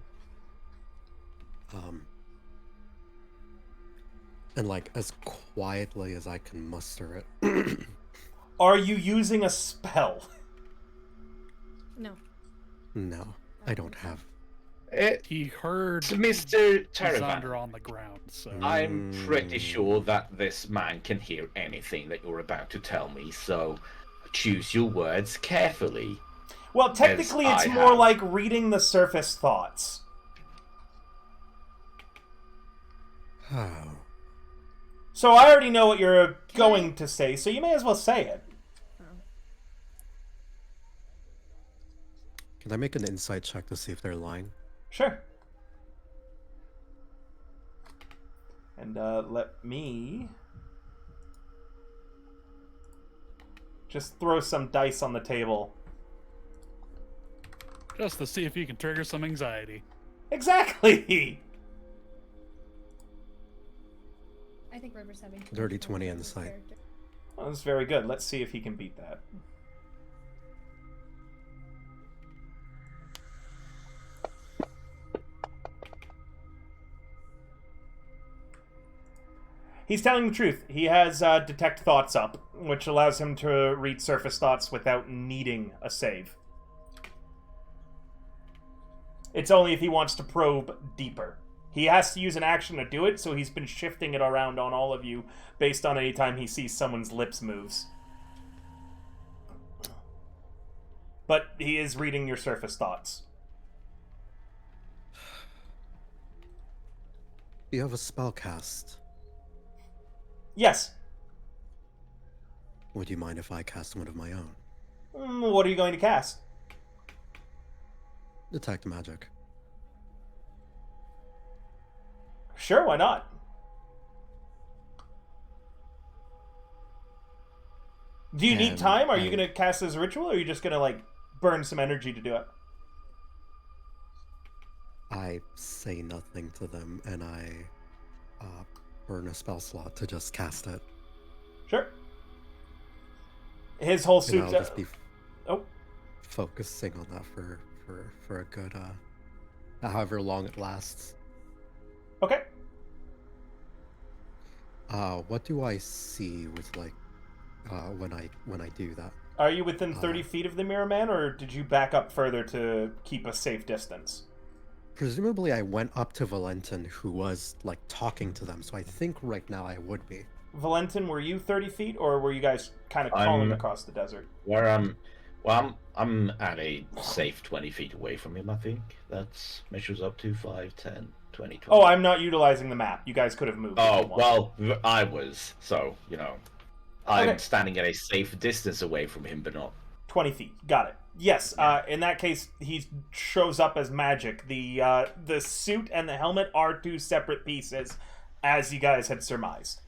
And, like, as quietly as I can muster it. Are you using a spell? No. No, I don't have. He heard Mr. Xander Taravan, on the ground, so... I'm pretty sure that this man can hear anything that you're about to tell me, so choose your words carefully. Well, technically As it's I more have. like reading the surface thoughts. Oh. So I already know what you're going to say, so you may as well say it. Can I make an insight check to see if they're lying? Sure. And let me just throw some dice on the table. Just to see if you can trigger some anxiety. Exactly! I think River's having Dirty 20 insight. Well, that's very good. Let's see if he can beat that. He's telling the truth. He has Detect Thoughts up, which allows him to read surface thoughts without needing a save. It's only if he wants to probe deeper. He has to use an action to do it, so he's been shifting it around on all of you based on any time he sees someone's lips moves. But he is reading your surface thoughts. Do you have a spell cast? Yes. Would you mind if I cast one of my own? What are you going to cast? Detect magic. Sure, why not? Do you need And time? Are you I- going to cast as a ritual, or are you just going to, like, burn some energy to do it? I say nothing to them, and I burn a spell slot to just cast it. Sure. His whole And suit... I'll just be Oh, focusing on that for a good however long it lasts. okay. What do I see with, like, when I do that? Are you within 30 feet of the Mirror Man, or did you back up further to keep a safe distance? Presumably I went up to Valentin, who was, like, talking to them, so I think right now I would be. Valentin, were you 30 feet, or were you guys kind of calling across the desert? Where I'm at a safe 20 feet away from him, I think. That measures up to 5, 10, 20, 20. Oh, I'm not utilizing the map. You guys could have moved. if Oh, you wanted. well, I was, so, I'm Okay. standing at a safe distance away from him, but not 20 feet. Got it. Yes. In that case, he shows up as magic. The suit and the helmet are two separate pieces, as you guys had surmised.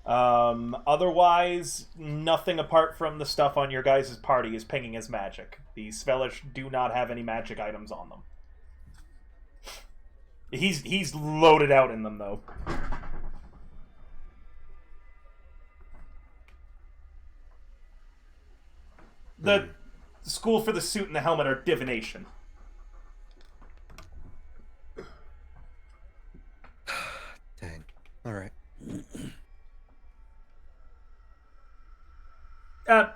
Otherwise, nothing apart from the stuff on your guys' party is pinging as magic. The Svelish do not have any magic items on them. He's loaded out in them, though. The school for the suit and the helmet are divination. Dang. All right.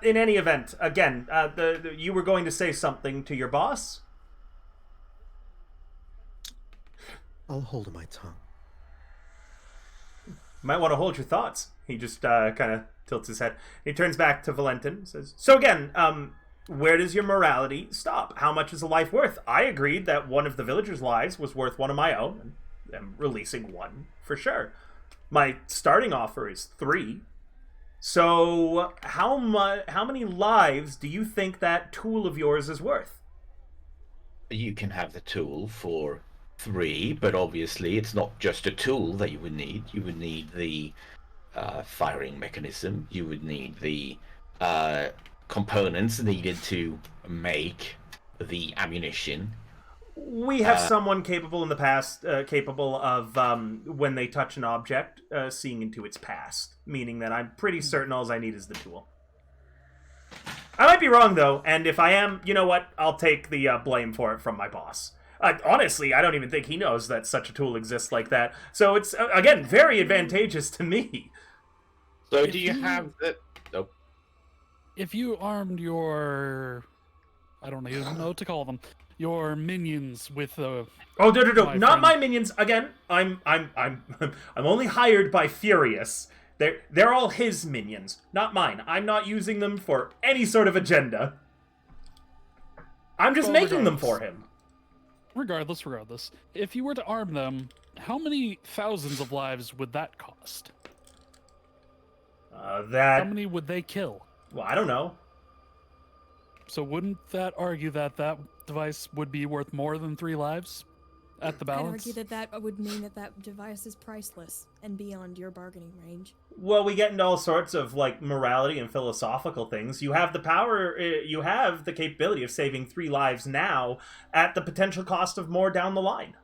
In any event, again, you were going to say something to your boss? I'll hold my tongue. Might want to hold your thoughts. He just kind of tilts his head. He turns back to Valentin and says, so again, where does your morality stop? How much is a life worth? I agreed that one of the villagers' lives was worth one of my own, and I'm releasing one for sure. My starting offer is 3. So how many lives do you think that tool of yours is worth? You can have the tool for 3, but obviously it's not just a tool that you would need. You would need the firing mechanism. You would need the components needed to make the ammunition. We have someone capable in the past, capable of, when they touch an object, seeing into its past. Meaning that I'm pretty certain all I need is the tool. I might be wrong, though, and if I am, you know what? I'll take the blame for it from my boss. Honestly, I don't even think he knows that such a tool exists like that. So it's, again, very advantageous to me. So do you have the... Oh. If you armed your... I don't even know what to call them. Your minions with Oh, no. Not my minions. Again, I'm only hired by Furious. They're all his minions, not mine. I'm not using them for any sort of agenda. I'm just making them for him. Regardless, if you were to arm them, how many thousands of lives would that cost? How many would they kill? Well, I don't know. So wouldn't that argue that that device would be worth more than 3 lives at the balance? I'd argue that would mean that device is priceless and beyond your bargaining range. Well, we get into all sorts of, like, morality and philosophical things. You have the power, you have the capability of saving 3 lives now at the potential cost of more down the line.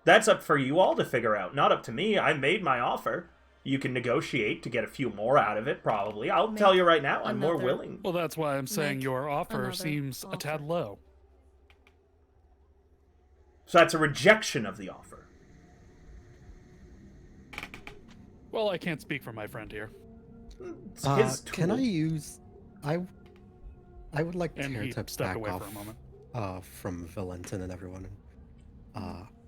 That's up for you all to figure out, not up to me. I made my offer. You can negotiate to get a few more out of it, probably. I'll tell you right now, I'm more willing. Well, that's why I'm saying your offer seems a tad low. So that's a rejection of the offer. Well, I can't speak for my friend here. It's his tool. Can I use... I would like And Tear he to stepped back away off for a moment. from Valentin and everyone.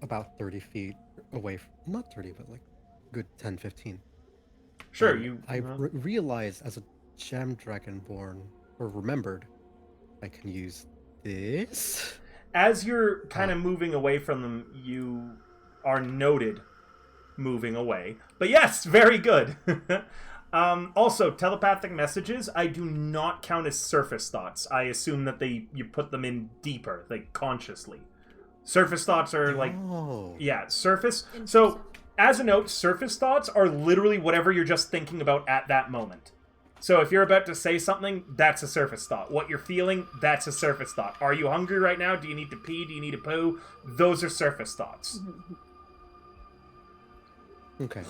About 30 feet away. Not 30, but like good 10, 15. Sure, And realize as a gem dragonborn, or remembered, I can use this. As you're kind of moving away from them, you are noted moving away. But yes, very good. Also, telepathic messages, I do not count as surface thoughts. I assume that you put them in deeper, like consciously. Surface thoughts are like... Oh. Yeah, surface. So, as a note, surface thoughts are literally whatever you're just thinking about at that moment. So if you're about to say something, that's a surface thought. What you're feeling, that's a surface thought. Are you hungry right now? Do you need to pee? Do you need to poo? Those are surface thoughts. Okay.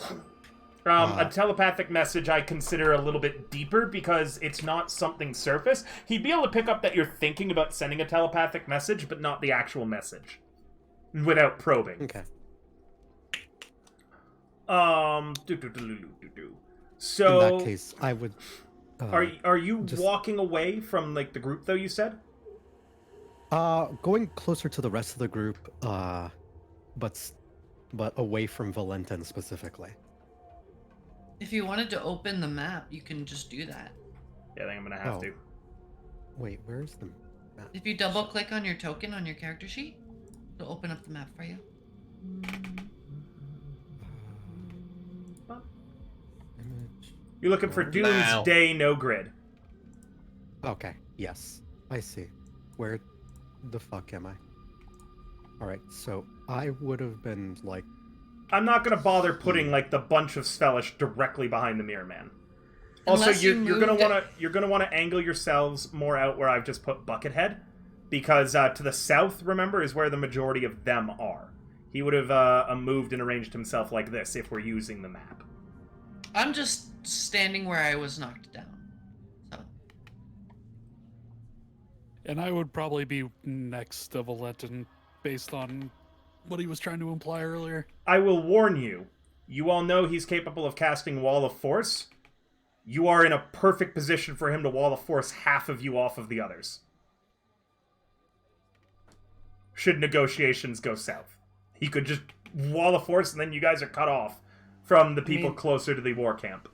A telepathic message I consider a little bit deeper because it's not something surface. He'd be able to pick up that you're thinking about sending a telepathic message, but not the actual message. Without probing. Okay. So in that case, I would... are you walking away from, like, the group, though, you said? Going closer to the rest of the group, but away from Valentin specifically. If you wanted to open the map, you can just do that. Yeah, I think I'm gonna have to. Wait, where's the map? If you double click on your token on your character sheet, it'll open up the map for you. Image. You're looking for Doomsday No Grid. Okay, yes. I see. Where the fuck am I? Alright, so I would have been, like... I'm not gonna bother putting, like, the bunch of Svelish directly behind the Mirror Man. Also, Unless you you're gonna moved wanna angle yourselves more out where I've just put Buckethead, because to the south, remember, is where the majority of them are. He would have moved and arranged himself like this if we're using the map. I'm just standing where I was knocked down. So. And I would probably be next to Valentin based on what he was trying to imply earlier. I will warn you. You all know he's capable of casting Wall of Force. You are in a perfect position for him to Wall of Force half of you off of the others. Should negotiations go south. He could just Wall of Force and then you guys are cut off from the people closer to the war camp.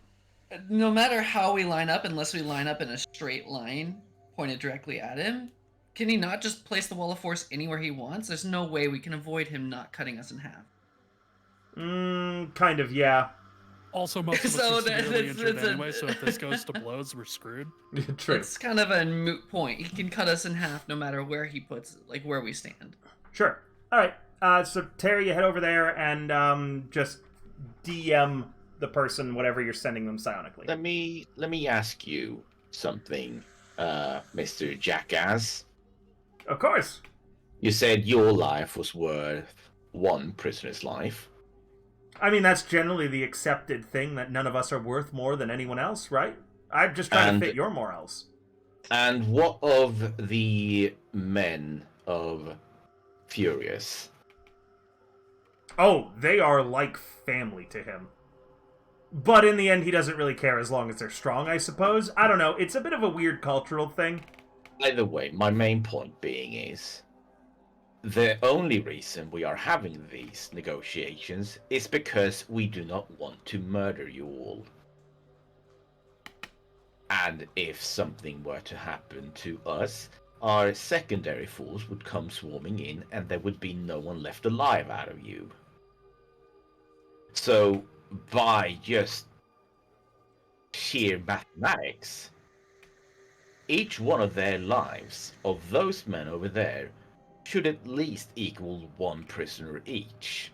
No matter how we line up, unless we line up in a straight line pointed directly at him, can he not just place the Wall of Force anywhere he wants? There's no way we can avoid him not cutting us in half. Kind of, yeah. Also, most of us So are severely injured it's a- anyway, so if this goes to blows, we're screwed. True. It's kind of a moot point. He can cut us in half no matter where he puts, like, where we stand. Sure. Alright, so Terry, you head over there and just DM the person whatever you're sending them psionically. Let me ask you something, Mr. Jackass. Of course. You said your life was worth one prisoner's life. I mean, that's generally the accepted thing, that none of us are worth more than anyone else, right? I'm just trying to fit your morals. And what of the men of Furious? Oh, they are like family to him. But in the end, he doesn't really care as long as they're strong, I suppose. I don't know. It's a bit of a weird cultural thing. Either way, my main point being is the only reason we are having these negotiations is because we do not want to murder you all. And if something were to happen to us, our secondary force would come swarming in and there would be no one left alive out of you. So, by just sheer mathematics, each one of their lives, of those men over there, should at least equal one prisoner each.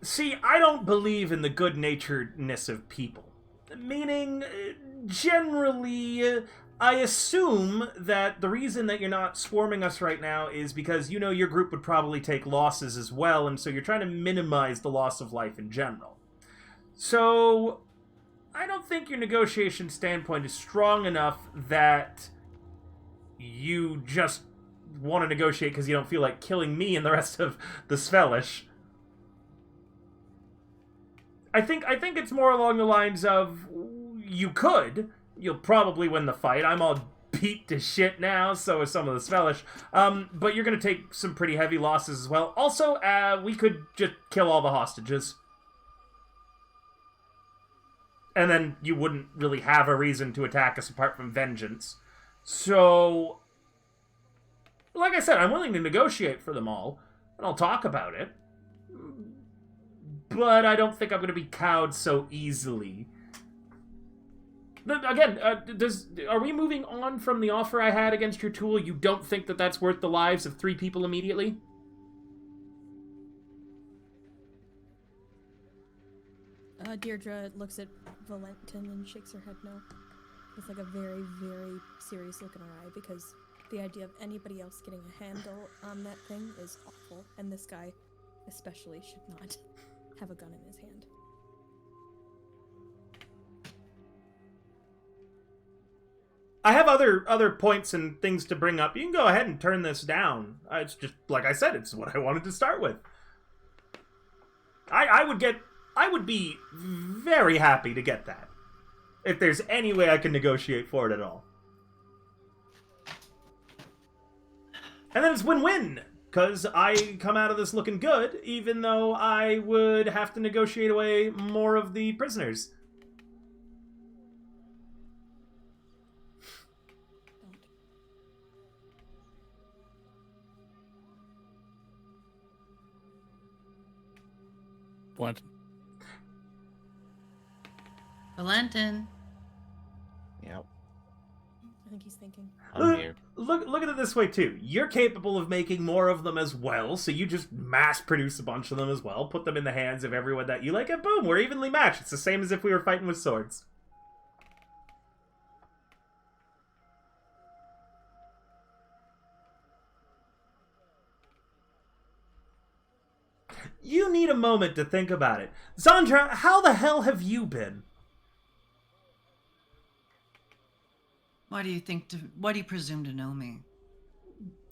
See, I don't believe in the good-naturedness of people. Meaning, generally, I assume that the reason that you're not swarming us right now is because you know your group would probably take losses as well, and so you're trying to minimize the loss of life in general. So, I don't think your negotiation standpoint is strong enough that you just want to negotiate because you don't feel like killing me and the rest of the Svelish. I think it's more along the lines of you could. You'll probably win the fight. I'm all beat to shit now, so is some of the Svelish. But you're going to take some pretty heavy losses as well. Also, we could just kill all the hostages. And then you wouldn't really have a reason to attack us apart from vengeance. So, like I said, I'm willing to negotiate for them all, and I'll talk about it. But I don't think I'm going to be cowed so easily. Again, are we moving on from the offer I had against your tool? You don't think that that's worth the lives of 3 people immediately? Deirdre looks at Valentin and shakes her head no. With like a very, very serious look in her eye, because the idea of anybody else getting a handle on that thing is awful, and this guy especially should not have a gun in his hand. I have other points and things to bring up. You can go ahead and turn this down. It's just, like I said, it's what I wanted to start with. I would be very happy to get that. If there's any way I can negotiate for it at all. And then it's win-win, because I come out of this looking good, even though I would have to negotiate away more of the prisoners. What? Valentin. think he's thinking. I'm here. Look at it this way too. You're capable of making more of them as well, so you just mass produce a bunch of them as well, put them in the hands of everyone that you like, and boom, we're evenly matched. It's the same as if we were fighting with swords. You need a moment to think about it. Zandra, how the hell have you been? Why do you presume to know me?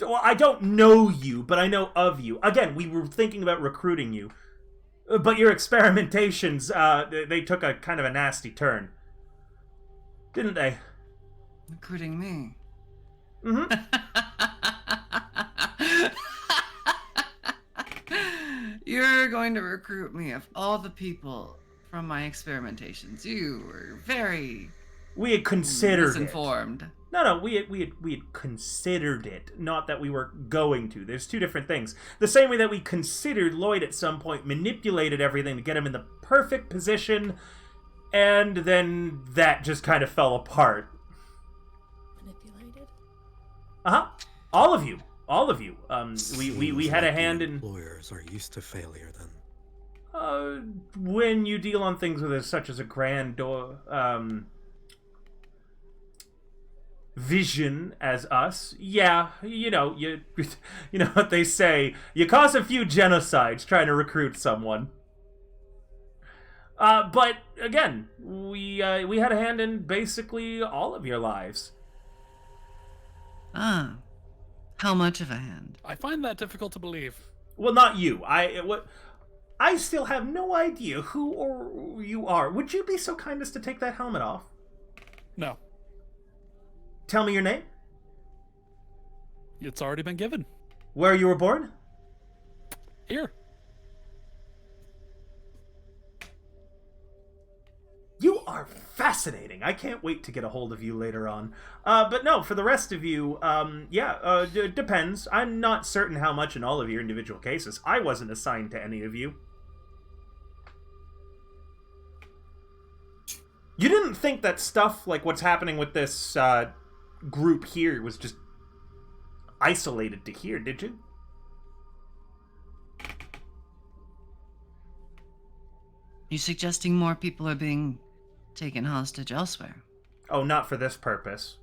Well, I don't know you, but I know of you. Again, we were thinking about recruiting you. But your experimentations, they took a kind of a nasty turn. Didn't they? Recruiting me? Mm-hmm. You're going to recruit me of all the people from my experimentations. You were very We had considered misinformed. No, we had considered it, not that we were going to. There's two different things. The same way that we considered Lloyd at some point, manipulated everything to get him in the perfect position, and then that just kind of fell apart. Manipulated? Uh-huh. All of you. We had a hand in... Lawyers are used to failure, then. When you deal on things with such as a grand vision as us, yeah, you know what they say, you cause a few genocides trying to recruit someone. But again, we had a hand in basically all of your lives. Ah, how much of a hand? I find that difficult to believe. Well, not you. I still have no idea who or you are. Would you be so kind as to take that helmet off? No. Tell me your name. It's already been given. Where you were born? Here. You are fascinating. I can't wait to get a hold of you later on. But no, for the rest of you, it depends. I'm not certain how much in all of your individual cases. I wasn't assigned to any of you. You didn't think that stuff like what's happening with this group here was just isolated to here, did you? You suggesting more people are being taken hostage elsewhere? Oh, not for this purpose.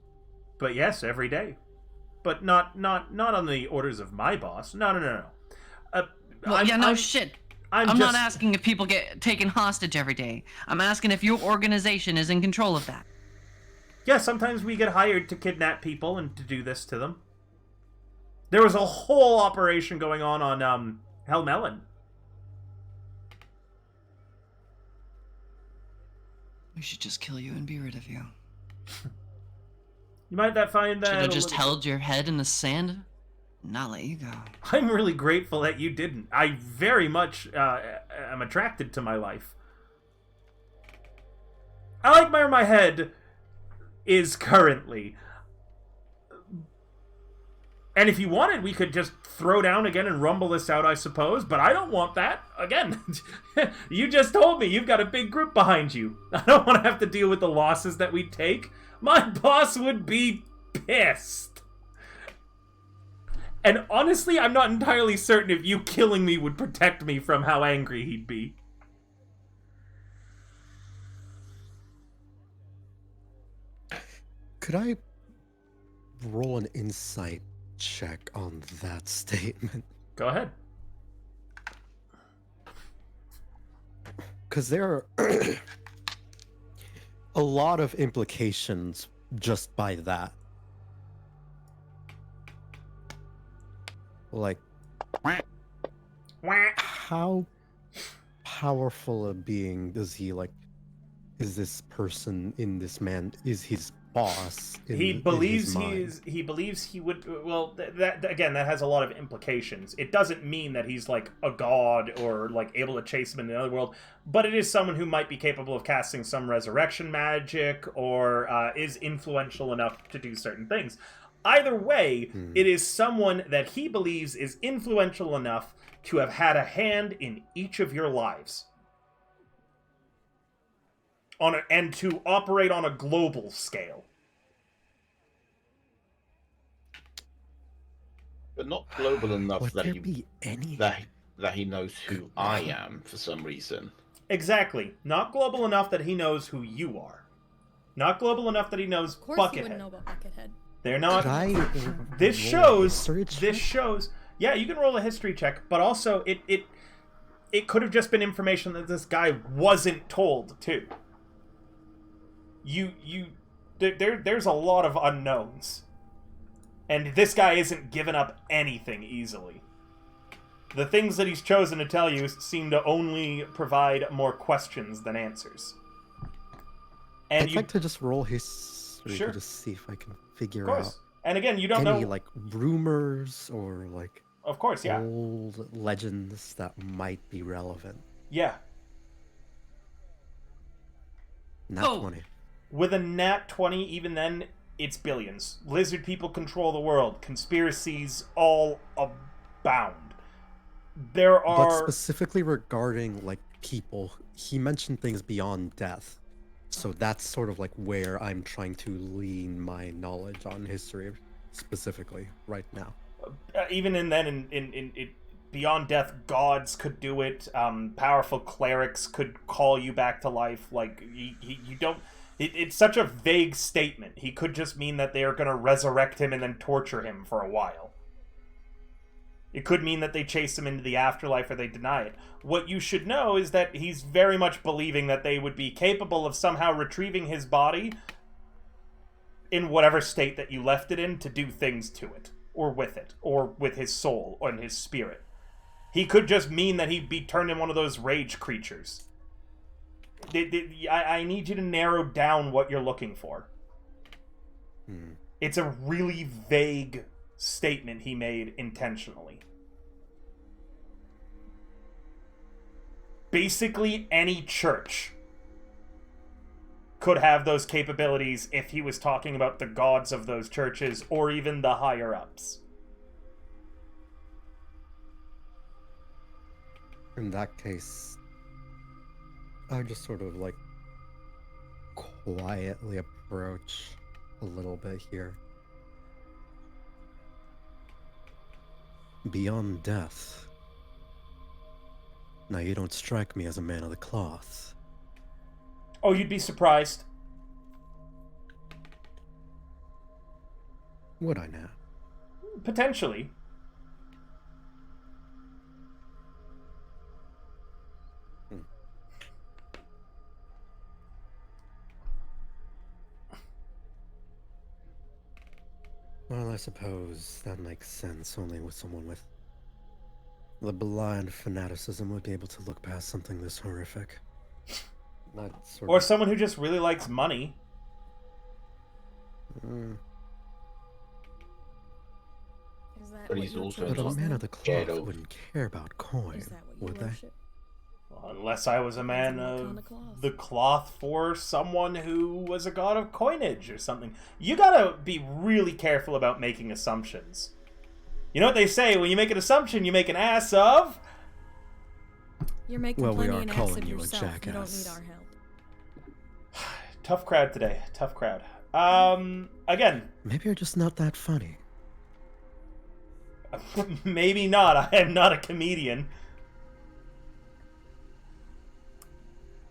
But yes, every day. But not on the orders of my boss. No. Shit. I'm not just asking if people get taken hostage every day. I'm asking if your organization is in control of that. Yeah, sometimes we get hired to kidnap people and to do this to them. There was a whole operation going on Helmelin. We should just kill you and be rid of you. You might find that Should have a just little... held your head in the sand, not let you go. I'm really grateful that you didn't. I very much am attracted to my life. I like where my head is currently. And if you wanted, we could just throw down again and rumble this out, I suppose. But I don't want that. Again, you just told me you've got a big group behind you. I don't want to have to deal with the losses that we take. My boss would be pissed. And honestly, I'm not entirely certain if you killing me would protect me from how angry he'd be. Could I roll an insight check on that statement? Go ahead. Because there are a lot of implications just by that. Like, how powerful a being does he, like, is this person in this man, is his boss he believes he would, well, that again, that has a lot of implications. It doesn't mean that he's like a god or like able to chase him in another world, but it is someone who might be capable of casting some resurrection magic or is influential enough to do certain things. Either way, it is someone that he believes is influential enough to have had a hand in each of your lives. And to operate on a global scale. but not global enough Would that there he be any? that he knows who I am for some reason. Exactly. Not global enough that he knows who you are. Not global enough that he knows Of course you Buckethead. wouldn't know about Buckethead. They're not. Could I This roll a shows. history This check? shows. Yeah, you can roll a history check, but also it could have just been information that this guy wasn't told too. There's a lot of unknowns, and this guy isn't giving up anything easily. The things that he's chosen to tell you seem to only provide more questions than answers. And I'd like to just roll history Sure. to just see if I can figure of out course. And again, you don't any know. like rumors or like Of course, yeah, old legends that might be relevant. yeah. Not Oh. 20. With a nat 20, even then, it's billions. Lizard people control the world. Conspiracies all abound. There But are... specifically regarding like people, he mentioned things beyond death. So that's sort of like where I'm trying to lean my knowledge on history specifically right now. even in then, in beyond death, gods could do it. Powerful clerics could call you back to life. Like, you don't... It's such a vague statement. He could just mean that they are going to resurrect him and then torture him for a while. It could mean that they chase him into the afterlife or they deny it. What you should know is that he's very much believing that they would be capable of somehow retrieving his body in whatever state that you left it in to do things to it, or with his soul and his spirit. He could just mean that he'd be turned into one of those rage creatures. I need you to narrow down what you're looking for. It's a really vague statement he made intentionally. Basically, any church could have those capabilities if he was talking about the gods of those churches or even the higher-ups. In that case, I just sort of like quietly approach a little bit here. Beyond death. Now, you don't strike me as a man of the cloth. Oh, you'd be surprised. Would I now? Potentially. Well, I suppose that makes sense. Only with someone with the blind fanaticism would be able to look past something this horrific. Not sort Or of... someone who just really likes money. Is that But what he's your also church But a not is man then? of the scared cloth of- wouldn't care about coin, Is that what you would they? worship? Well, unless I was a man what of kind of cloth. the cloth for someone who was a god of coinage or something. You gotta be really careful about making assumptions. You know what they say, when you make an assumption, you make an ass of... You're making Well, we plenty are an ass calling of you a yourself. You don't jackass. need our help. Tough crowd today. Tough crowd. Again, Maybe you're just not that funny. maybe not. I am not a comedian.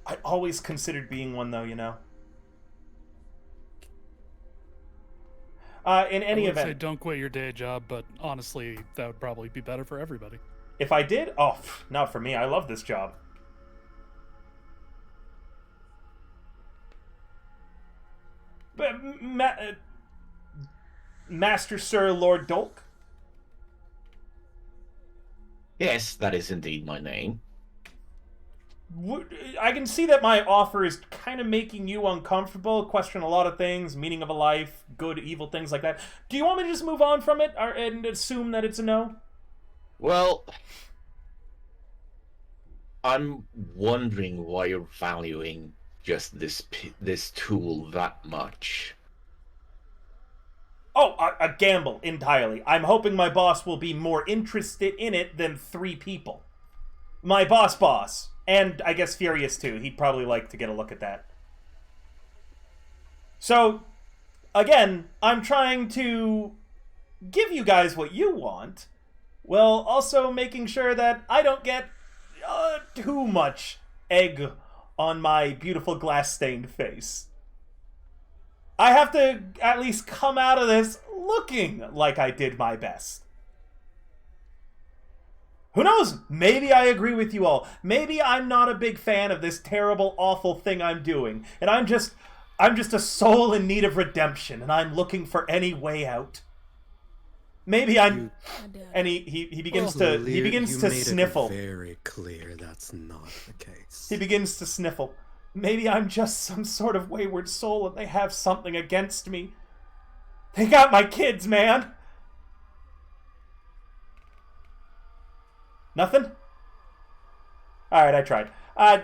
I always considered being one, though, you know. In any I would say event, don't quit your day job, but honestly, that would probably be better for everybody. if I did, oh, not for me. I love this job. But, Master Sir Lord Dolk? Yes, that is indeed my name. I can see that my offer is kind of making you uncomfortable, question a lot of things, meaning of a life, good, evil, things like that. Do you want me to just move on from it and assume that it's a no? Well, I'm wondering why you're valuing just this tool that much. Oh, a gamble entirely. I'm hoping my boss will be more interested in it than 3 people. My boss. And I guess Furious too. He'd probably like to get a look at that. So, again, I'm trying to give you guys what you want, while also making sure that I don't get too much egg on my beautiful glass-stained face. I have to at least come out of this looking like I did my best. Who knows? Maybe I agree with you all. Maybe I'm not a big fan of this terrible, awful thing I'm doing, and I'm just a soul in need of redemption, and I'm looking for any way out. Maybe I'm. And he begins to sniffle. It very clear that's not the case. He begins to sniffle. Maybe I'm just some sort of wayward soul, and they have something against me. They got my kids, man. Nothing? Alright, I tried. I'm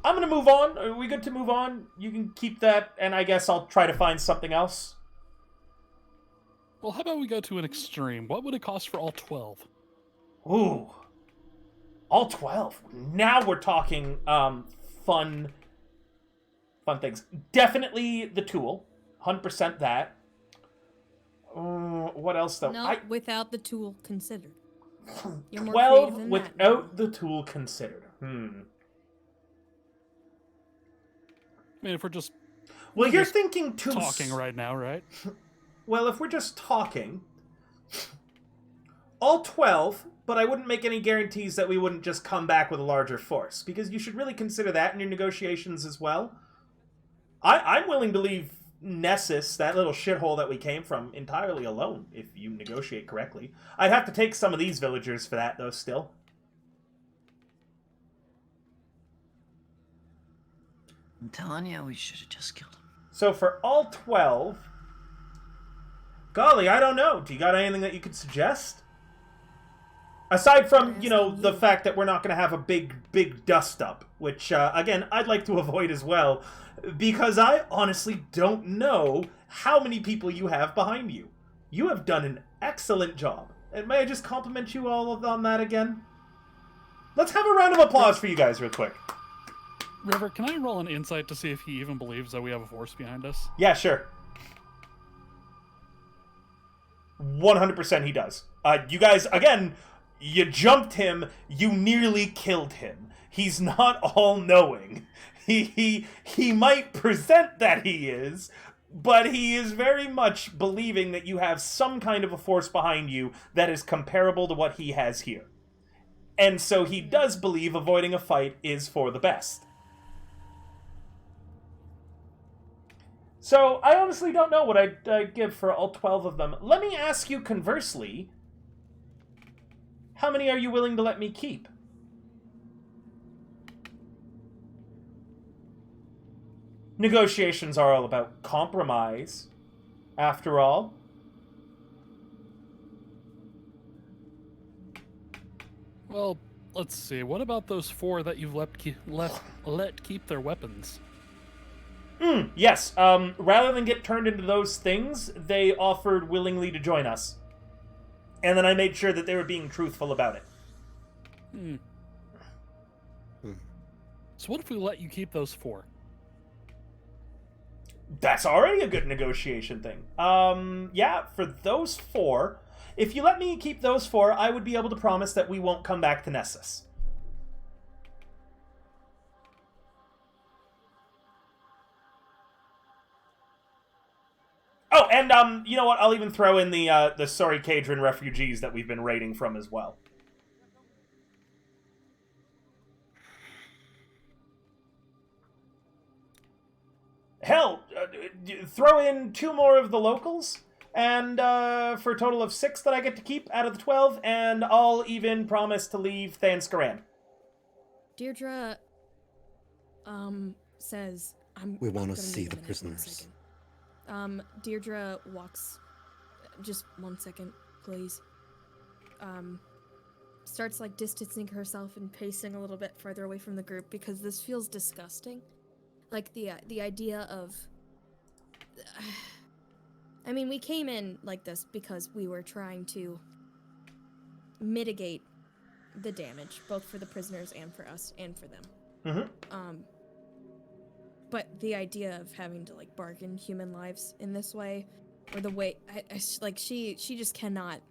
gonna move on. Are we good to move on? You can keep that, and I guess I'll try to find something else. Well, how about we go to an extreme? What would it cost for all 12? Ooh. All 12. Now we're talking, fun things. Definitely the tool. 100% that. What else, though? No, without the tool considered. You're more 12 creative than without the tool considered. I mean, if we're just... Well, you're thinking too... talking right now, right? Well, if we're just talking... All 12, but I wouldn't make any guarantees that we wouldn't just come back with a larger force, because you should really consider that in your negotiations as well. I'm willing to leave Nessus, that little shithole that we came from, entirely alone, if you negotiate correctly. I'd have to take some of these villagers for that, though, still. I'm telling you, we should have just killed him. So for all 12... Golly, I don't know. Do you got anything that you could suggest? Aside from, you know, the fact that we're not going to have a big dust-up, which, again, I'd like to avoid as well, because I honestly don't know how many people you have behind you. You have done an excellent job. And may I just compliment you all on that again? Let's have a round of applause for you guys real quick. River, can I roll an insight to see if he even believes that we have a force behind us? Yeah, sure. 100% he does. You guys, again, you jumped him, you nearly killed him. He's not all-knowing. He might present that he is, but he is very much believing that you have some kind of a force behind you that is comparable to what he has here. And so he does believe avoiding a fight is for the best. So, I honestly don't know what I'd give for all 12 of them. Let me ask you conversely, how many are you willing to let me keep? Negotiations are all about compromise, after all. Well, let's see. What about those 4 that you've let keep their weapons? Yes. Rather than get turned into those things, they offered willingly to join us. And then I made sure that they were being truthful about it. So what if we let you keep those 4? That's already a good negotiation thing. Yeah, for those 4, if you let me keep those 4, I would be able to promise that we won't come back to Nessus. Oh, and, you know what? I'll even throw in the Sorry Cadron refugees that we've been raiding from as well. Hell, throw in 2 more of the locals, and for a total of 6 that I get to keep out of the 12, and I'll even promise to leave Thanskaran. Deirdre, says, We want to see the prisoners. Deirdre walks, just 1 second, please. Starts, like, distancing herself and pacing a little bit further away from the group because this feels disgusting. Like, the idea of... I mean, we came in like this because we were trying to mitigate the damage, both for the prisoners and for us and for them. Mm-hmm. But the idea of having to, like, bargain human lives in this way or the way like she just cannot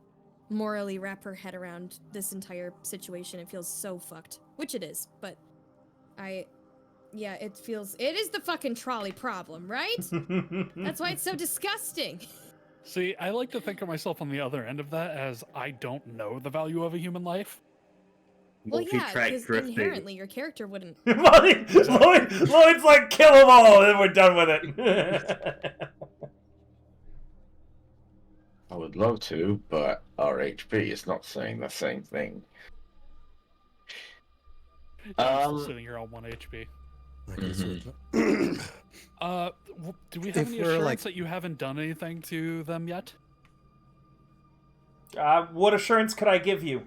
morally wrap her head around this entire situation. It feels so fucked, which it is, but yeah, it is the fucking trolley problem, right? That's why it's so disgusting. See, I like to think of myself on the other end of that as I don't know the value of a human life. Well, yeah, Multi-track because drifting. inherently your character wouldn't. Lloyd's like, kill them all, and then we're done with it. I would love to, but our HP is not saying the same thing. I'm still sitting here on 1 HP. I guess Mhm. Do we have If any we're, assurance like- that you haven't done anything to them yet? What assurance could I give you?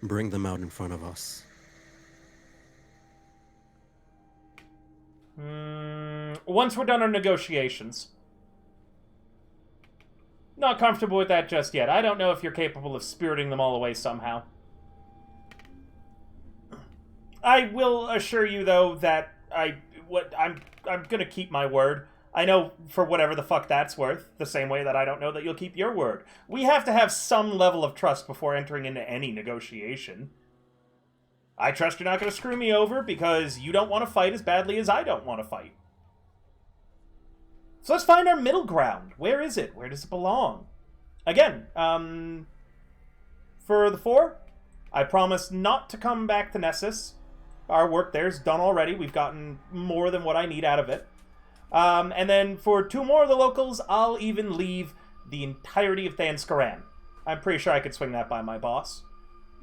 Bring them out in front of us. Once we're done our negotiations. Not comfortable with that just yet. I don't know if you're capable of spiriting them all away somehow. I will assure you, though, that I'm gonna keep my word. I know for whatever the fuck that's worth, the same way that I don't know that you'll keep your word. We have to have some level of trust before entering into any negotiation. I trust you're not going to screw me over because you don't want to fight as badly as I don't want to fight. So let's find our middle ground. Where is it? Where does it belong? Again, for the 4, I promise not to come back to Nessus. Our work there's done already. We've gotten more than what I need out of it. And then for 2 more of the locals, I'll even leave the entirety of Thanskaran. I'm pretty sure I could swing that by my boss.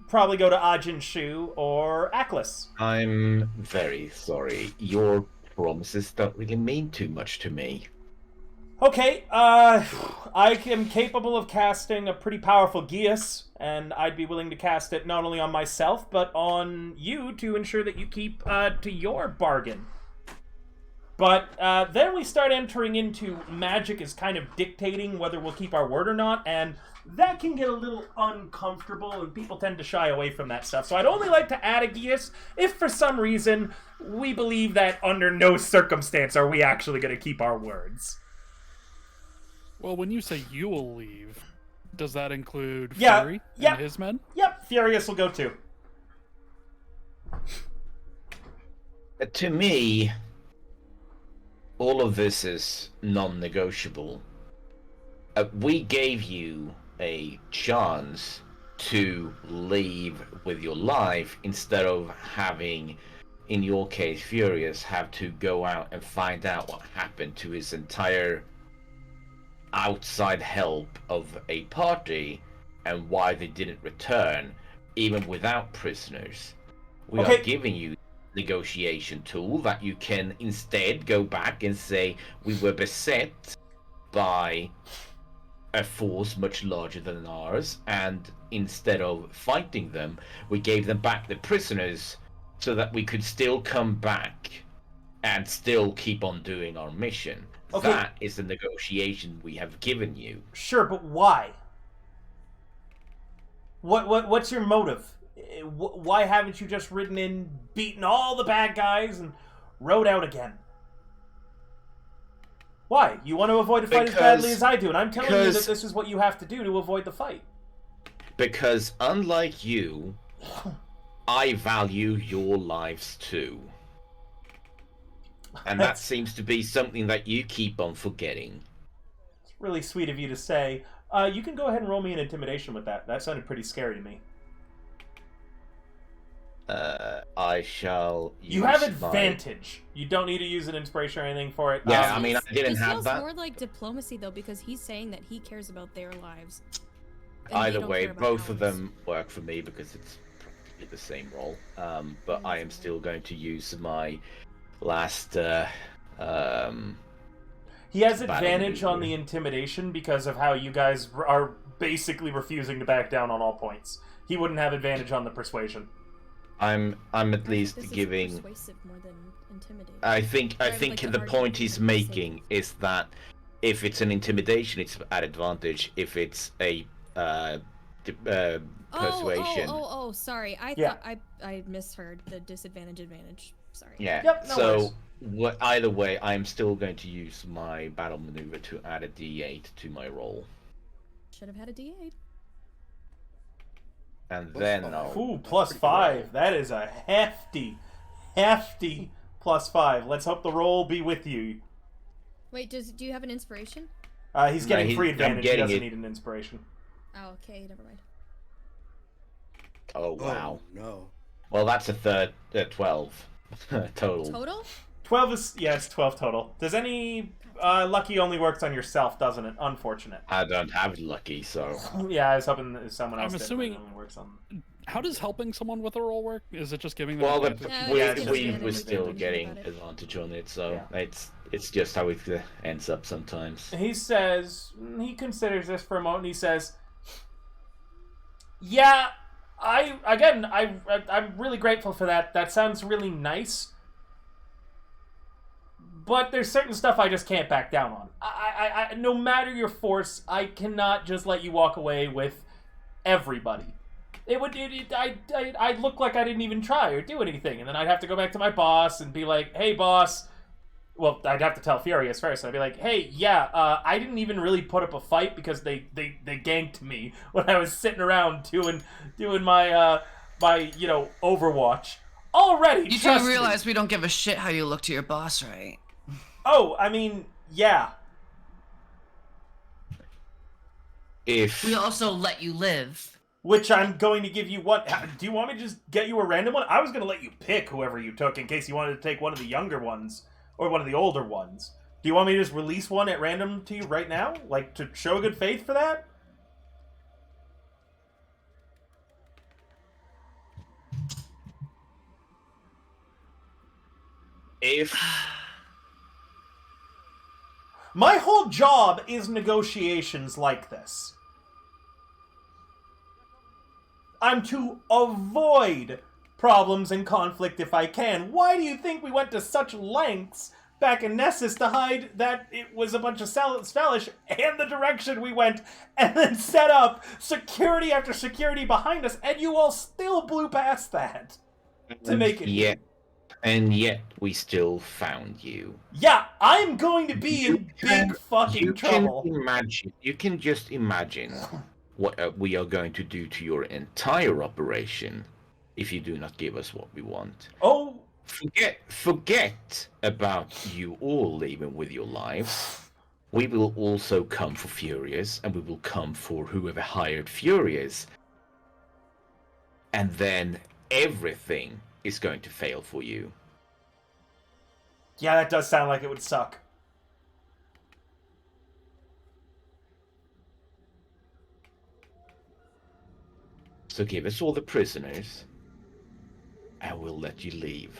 Probably go to Ajin Shu or Aklis. I'm very sorry. Your promises don't really mean too much to me. Okay, I am capable of casting a pretty powerful Geas, and I'd be willing to cast it not only on myself, but on you to ensure that you keep to your bargain. But then we start entering into magic is kind of dictating whether we'll keep our word or not, and that can get a little uncomfortable, and people tend to shy away from that stuff. So I'd only like to add a Geas if for some reason we believe that under no circumstance are we actually going to keep our words. Well, when you say you will leave, does that include Yeah, Fury yeah. and his men? Yep, Furious will go too. To me, all of this is non-negotiable. We gave you a chance to leave with your life instead of having, in your case, Furious have to go out and find out what happened to his entire outside help of a party and why they didn't return, even without prisoners. We Okay. are giving you negotiation tool that you can instead go back and say we were beset by a force much larger than ours, and instead of fighting them, we gave them back the prisoners so that we could still come back and still keep on doing our mission. Okay. That is the negotiation we have given you. Sure, but why? What's your motive? Why haven't you just ridden in, beaten all the bad guys, and rode out again? Why? You want to avoid a fight as badly as I do, and I'm telling you that this is what you have to do to avoid the fight. Because unlike you, I value your lives too. And that seems to be something that you keep on forgetting. It's really sweet of you to say. You can go ahead and roll me an intimidation with that. That sounded pretty scary to me. I shall use You have my- advantage. You don't need to use an inspiration or anything for it. Yeah, I mean, I didn't This have feels that. more like diplomacy though, because he's saying that he cares about their lives. and they Either don't way, care about both of ours. them work for me because it's practically the same role. But I am still going to use my last He has battle advantage on maneuver. the intimidation because of how you guys are basically refusing to back down on all points. He wouldn't have advantage on the persuasion. I'm at least This is giving. persuasive more than intimidating. I think I would like to the argue point that he's it's the same. making is that if it's an intimidation, it's at advantage. If it's a persuasion, Oh, sorry. I Yeah. thought I misheard the disadvantage advantage. Sorry. Yeah. Yep, no so worries. either way, I'm still going to use my battle maneuver to add a D8 to my roll, Should have had a D8. and Plus then five. I'll. Ooh, That's plus pretty good 5. roll. That is a hefty plus 5. Let's hope the roll be with you. Wait, do you have an inspiration? He's No, getting free I'm advantage. He getting doesn't it. need an inspiration. Oh, okay, never mind. Oh wow. Oh, no. Well, that's a 12 total. Total? 12 is... Yeah, it's 12 total. Does any... lucky only works on yourself, doesn't it? Unfortunate. I don't have lucky, so. Yeah, I was hoping that someone else I'm did, but assuming- it only works on... How does helping someone with a roll work? Is it just giving them Well, advantage? Yeah, we, it's just we, advantage we're if still you getting about it. advantage on it, so Yeah. it's just how it ends up sometimes. He says... He considers this for a moment, and he says... Yeah, I'm really grateful for that. That sounds really nice. But there's certain stuff I just can't back down on. I no matter your force, I cannot just let you walk away with everybody. I'd look like I didn't even try or do anything, and then I'd have to go back to my boss and be like, "Hey, boss." Well, I'd have to tell Furious first. I'd be like, "Hey, yeah, I didn't even really put up a fight because they ganked me when I was sitting around doing my my Overwatch." Already, You trust do me. realize we don't give a shit how you look to your boss, right? Oh, I mean, yeah. If We also let you live. Which I'm going to give you one. Do you want me to just get you a random one? I was going to let you pick whoever you took in case you wanted to take one of the younger ones or one of the older ones. Do you want me to just release one at random to you right now? Like, to show good faith for that? if My whole job is negotiations like this. I'm to avoid problems and conflict if I can. Why do you think we went to such lengths back in Nessus to hide that it was a bunch of Svelish and the direction we went, and then set up security after security behind us, and you all still blew past that to make it. and yet we still found you. Yeah, I'm going to be in big fucking You trouble. can imagine. You can just imagine what we are going to do to your entire operation if you do not give us what we want. Oh, Forget about you all leaving with your lives. We will also come for Furious, and we will come for whoever hired Furious. And then everything is going to fail for you. yeah, that does sound like it would suck. So give us all the prisoners, and we'll let you leave.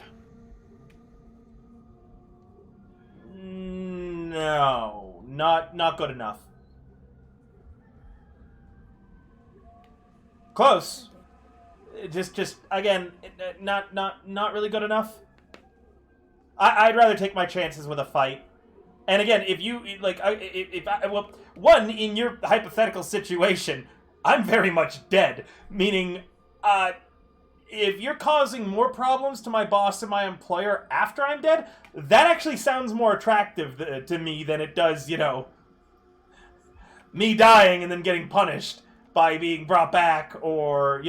No, not good enough. Close. Just again, not really good enough. I'd rather take my chances with a fight. And again, if you like, one in your hypothetical situation, I'm very much dead. Meaning, if you're causing more problems to my boss and my employer after I'm dead, that actually sounds more attractive to me than it does, me dying and then getting punished by being brought back, or,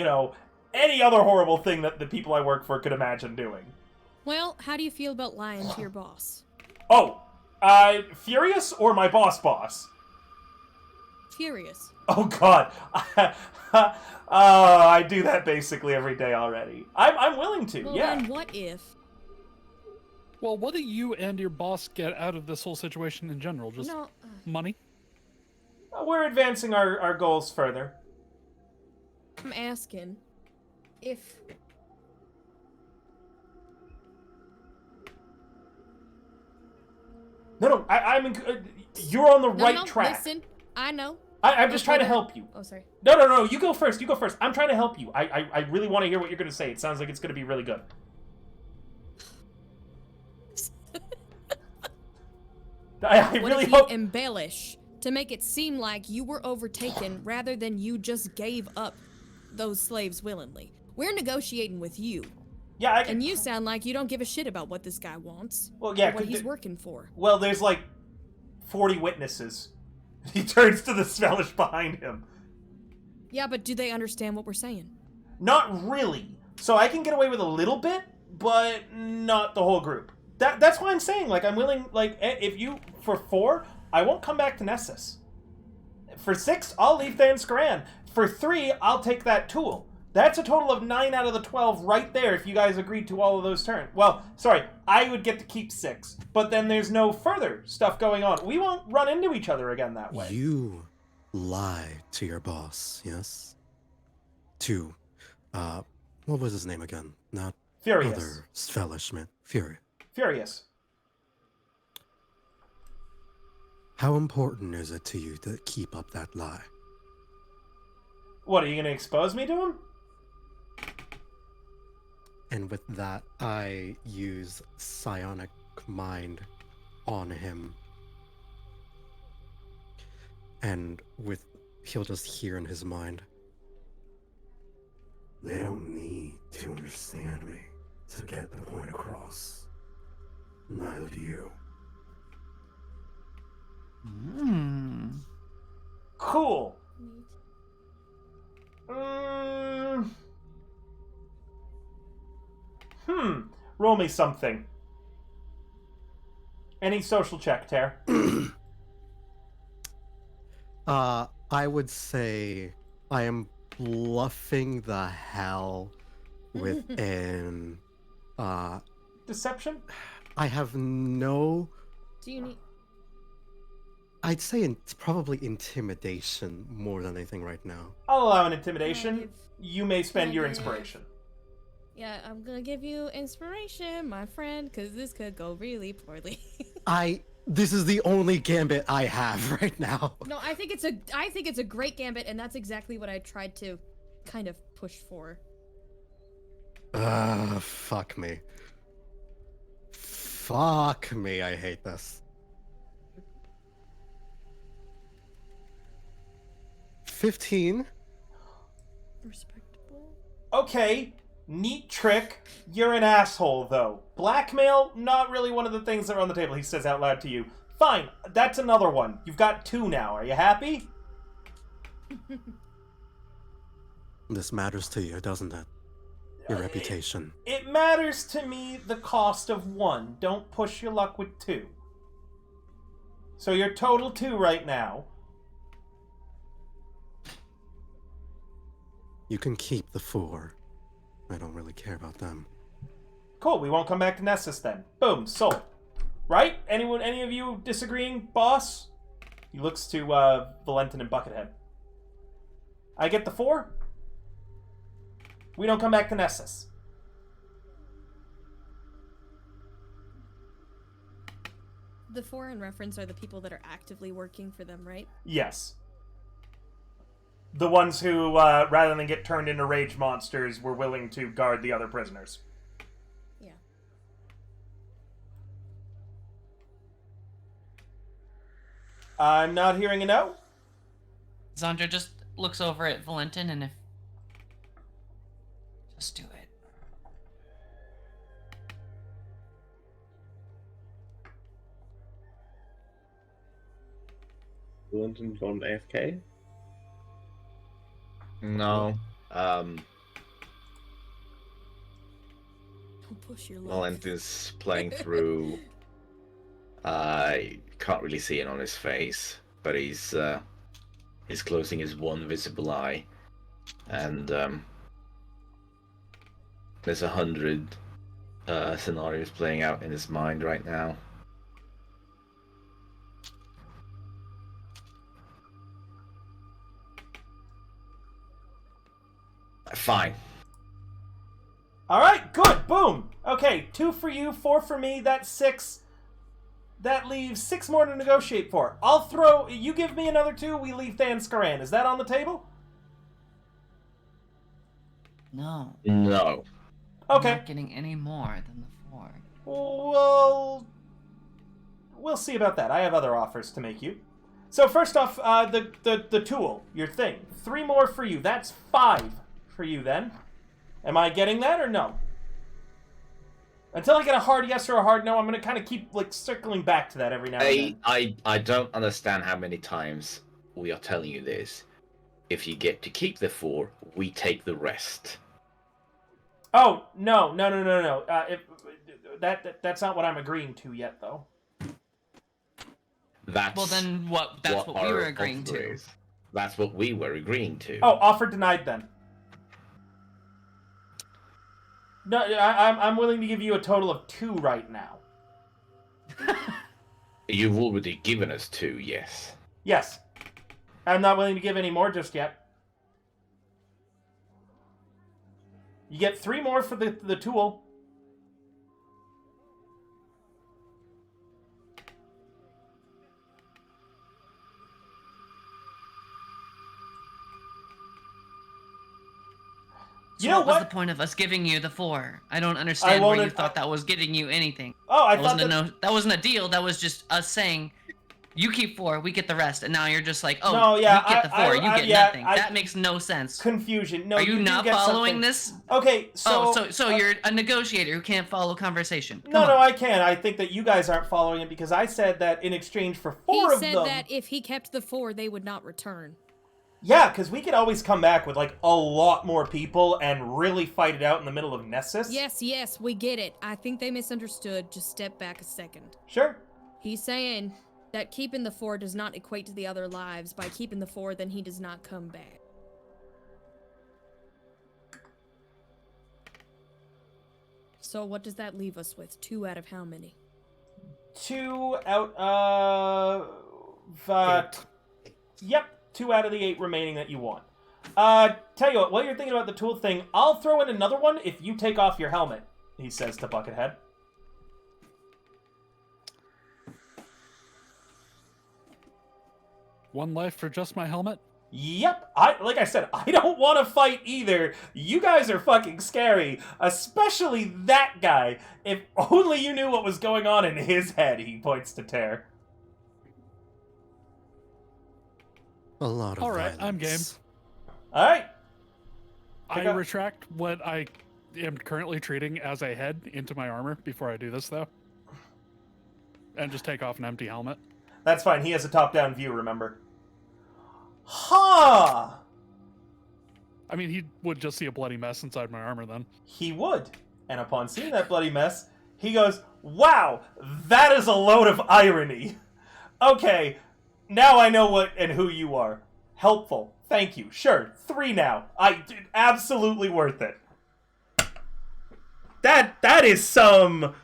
any other horrible thing that the people I work for could imagine doing. Well, how do you feel about lying to your boss? Oh, Furious or my boss? Furious. Oh god. I do that basically every day already. I'm willing to, Well, yeah. then what if? Well, what do you and your boss get out of this whole situation in general? Just No. money? We're advancing our goals further. I'm asking if. No, you're on the right No, track. Listen, I know. I'm just trying to further. help you. Oh, sorry. No, you go first. I'm trying to help you. I really want to hear what you're going to say. It sounds like it's going to be really good. I What really if hope... you embellish to make it seem like you were overtaken rather than you just gave up those slaves willingly? We're negotiating with you. Yeah, I can. And you sound like you don't give a shit about what this guy wants. Well, yeah, or what 'cause he's working for. Well, there's like 40 witnesses. He turns to the Svelish behind him. Yeah, but do they understand what we're saying? Not really. So I can get away with a little bit, but not the whole group. That's why I'm saying, like, I'm willing, like, if you, for 4, I won't come back to Nessus. For 6, I'll leave Than Scran. For 3, I'll take that tool. That's a total of 9 out of the 12 right there if you guys agreed to all of those turns. Well, sorry, I would get to keep 6. But then there's no further stuff going on. We won't run into each other again that way. You lie to your boss, yes? To, what was his name again? Not Furious. other Svelish man. Furious. How important is it to you to keep up that lie? What, are you going to expose me to him? And with that, I use psionic mind on him. And he'll just hear in his mind. They don't need to understand me to get the point across. Neither do you. Cool. Roll me something. Any social check, Ter. I would say I am bluffing the hell with an Deception? I have no. Do you need... I'd say it's probably intimidation more than anything right now. I'll allow an intimidation. You may spend your give- inspiration. Yeah, I'm gonna give you inspiration, my friend, because this could go really poorly. This is the only gambit I have right now. No, I think it's a great gambit, and that's exactly what I tried to kind of push for. Fuck me. Fuck me, I hate this. 15. Respectable. Okay, neat trick. You're an asshole, though. Blackmail, not really one of the things that are on the table, he says out loud to you. Fine, that's another one. You've got 2 now. Are you happy? This matters to you, doesn't it? Your reputation. It matters to me the cost of 1. Don't push your luck with 2. So you're total 2 right now. You can keep the 4. I don't really care about them. Cool, we won't come back to Nessus then. Boom, sold. Right? Any of you disagreeing, boss? He looks to Valentin and Buckethead. I get the 4. We don't come back to Nessus. The 4 in reference are the people that are actively working for them, right? Yes. The ones who, rather than get turned into rage monsters, were willing to guard the other prisoners. Yeah. I'm not hearing a no. Zandra just looks over at Valentin and if... Just do it. Valentin's gone AFK? No. Don't push your luck. Valentin's playing through. I can't really see it on his face, but he's closing his one visible eye, and there's 100 scenarios playing out in his mind right now. Fine. Alright, good, boom. Okay, 2 for you, 4 for me, that's 6. That leaves 6 more to negotiate for. I'll throw, you give me another 2, we leave Than Skaran. Is that on the table? No. No. I'm Okay. not getting any more than the 4. Well, we'll see about that. I have other offers to make you. So first off, the tool, your thing. 3 more for you. That's 5 for you then. Am I getting that or no? Until I get a hard yes or a hard no, I'm gonna kind of keep like circling back to that every now and then. I don't understand how many times we are telling you this. If you get to keep the 4, we take the rest. Oh no. That's not what I'm agreeing to yet, though. That's Well, then that's what we our were agreeing offer to. is. That's what we were agreeing to. Oh, offer denied then. No, I'm willing to give you a total of 2 right now. You've already given us 2, yes. Yes. I'm not willing to give any more just yet. You get 3 more for the tool. So You know what was what? the point of us giving you the 4? I don't understand where you thought that was getting you anything. Oh, I that thought wasn't that wasn't a deal. That was just us saying, you keep 4, we get the rest, and now you're just like, oh, No, yeah, we get the 4, you get nothing. that makes no sense. Confusion. No, Are you do not get following something. this? Okay, so... So you're a negotiator who can't follow conversation. Come No, on. I can. I think that you guys aren't following it because I said that in exchange for 4 He of said them... that if he kept the 4, they would not return. Yeah, because we could always come back with, like, a lot more people and really fight it out in the middle of Nessus. Yes, we get it. I think they misunderstood. Just step back a second. Sure. He's saying that keeping the 4 does not equate to the other lives. By keeping the 4, then he does not come back. So what does that leave us with? 2 out of how many? 2 out of... Yep, 2 out of the 8 remaining that you want. Tell you what, while you're thinking about the tool thing, I'll throw in another one if you take off your helmet, he says to Buckethead. One life for just my helmet? Yep, like I said, I don't want to fight either. You guys are fucking scary, especially that guy. If only you knew what was going on in his head, he points to Tear. A lot of Alright, I'm game. violence. Alright. I retract what I am currently treating as a head into my armor before I do this, though. And just take off an empty helmet. That's fine, he has a top-down view, remember. Huh! I mean, he would just see a bloody mess inside my armor then. He would. And upon seeing that bloody mess, he goes, wow, that is a load of irony. Okay, now I know what and who you are. Helpful. Thank you. Sure, 3 now. Absolutely worth it. That is some...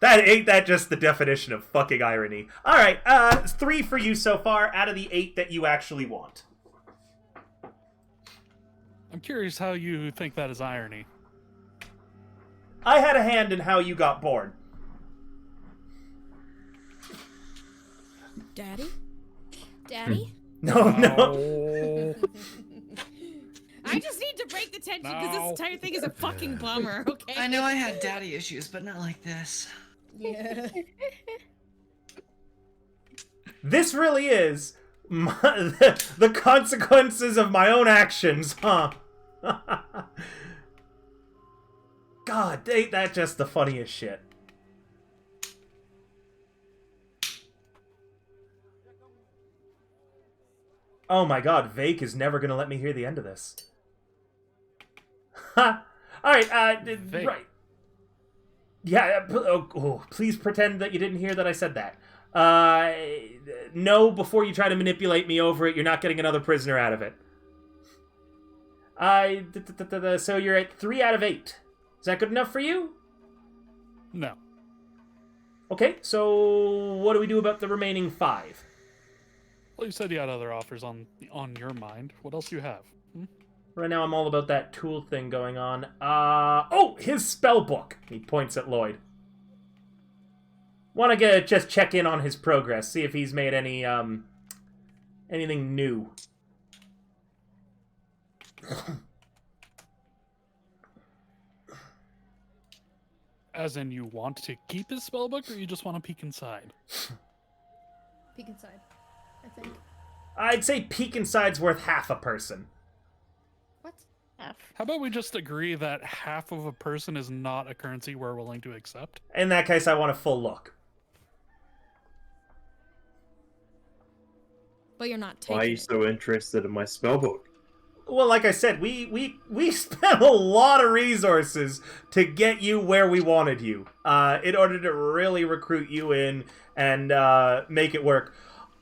Ain't that just the definition of fucking irony? Alright, 3 for you so far out of the 8 that you actually want. I'm curious how you think that is irony. I had a hand in how you got born. Daddy? Daddy? No. I just need to break the tension because this entire thing is a fucking bummer, okay? I know I had daddy issues, but not like this. Yeah. This really is the consequences of my own actions, huh? God, ain't that just the funniest shit? Oh my god, Vake is never gonna let me hear the end of this. Ha! Alright, right. Yeah, please pretend that you didn't hear that I said that. No, before you try to manipulate me over it, you're not getting another prisoner out of it. So you're at 3 out of 8. Is that good enough for you? No. Okay, so what do we do about the remaining 5? Well, you said you had other offers on your mind. What else do you have? Right now I'm all about that tool thing going on. Oh, his spell book. He points at Lloyd. Want to just check in on his progress, see if he's made any, anything new. As in, you want to keep his spellbook, or you just want to peek inside? Peek inside, I think. I'd say peek inside's worth half a person. What? How about we just agree that half of a person is not a currency we're willing to accept? In that case, I want a full look. But you're not taking Why are you it. so interested in my spellbook? Well, like I said, we spent a lot of resources to get you where we wanted you, in order to really recruit you in and make it work.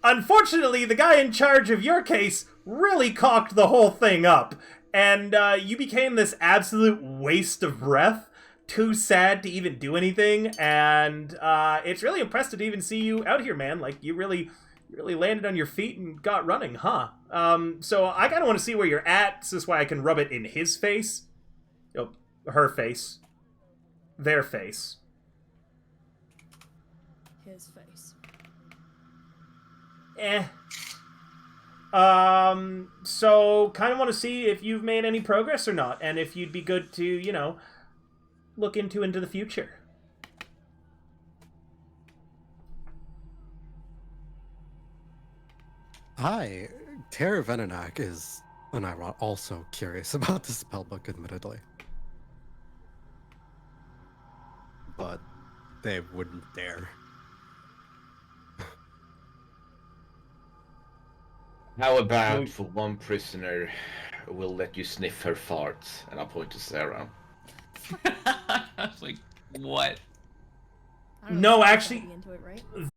Unfortunately, the guy in charge of your case really cocked the whole thing up, and you became this absolute waste of breath. Too sad to even do anything, and it's really impressive to even see you out here, man. Like, you really landed on your feet and got running, huh? So I kind of want to see where you're at. So this way I can rub it in his face. Oh, her face. Their face. His face. So kind of want to see if you've made any progress or not, and if you'd be good to, you know, look into the future. Hi, Terra Venenak is, and I'm also curious about the spellbook, admittedly. But they wouldn't dare. How about for one prisoner, we'll let you sniff her farts, and I'll point to Sarah. I was like, what? I don't No, know, actually- into it, right?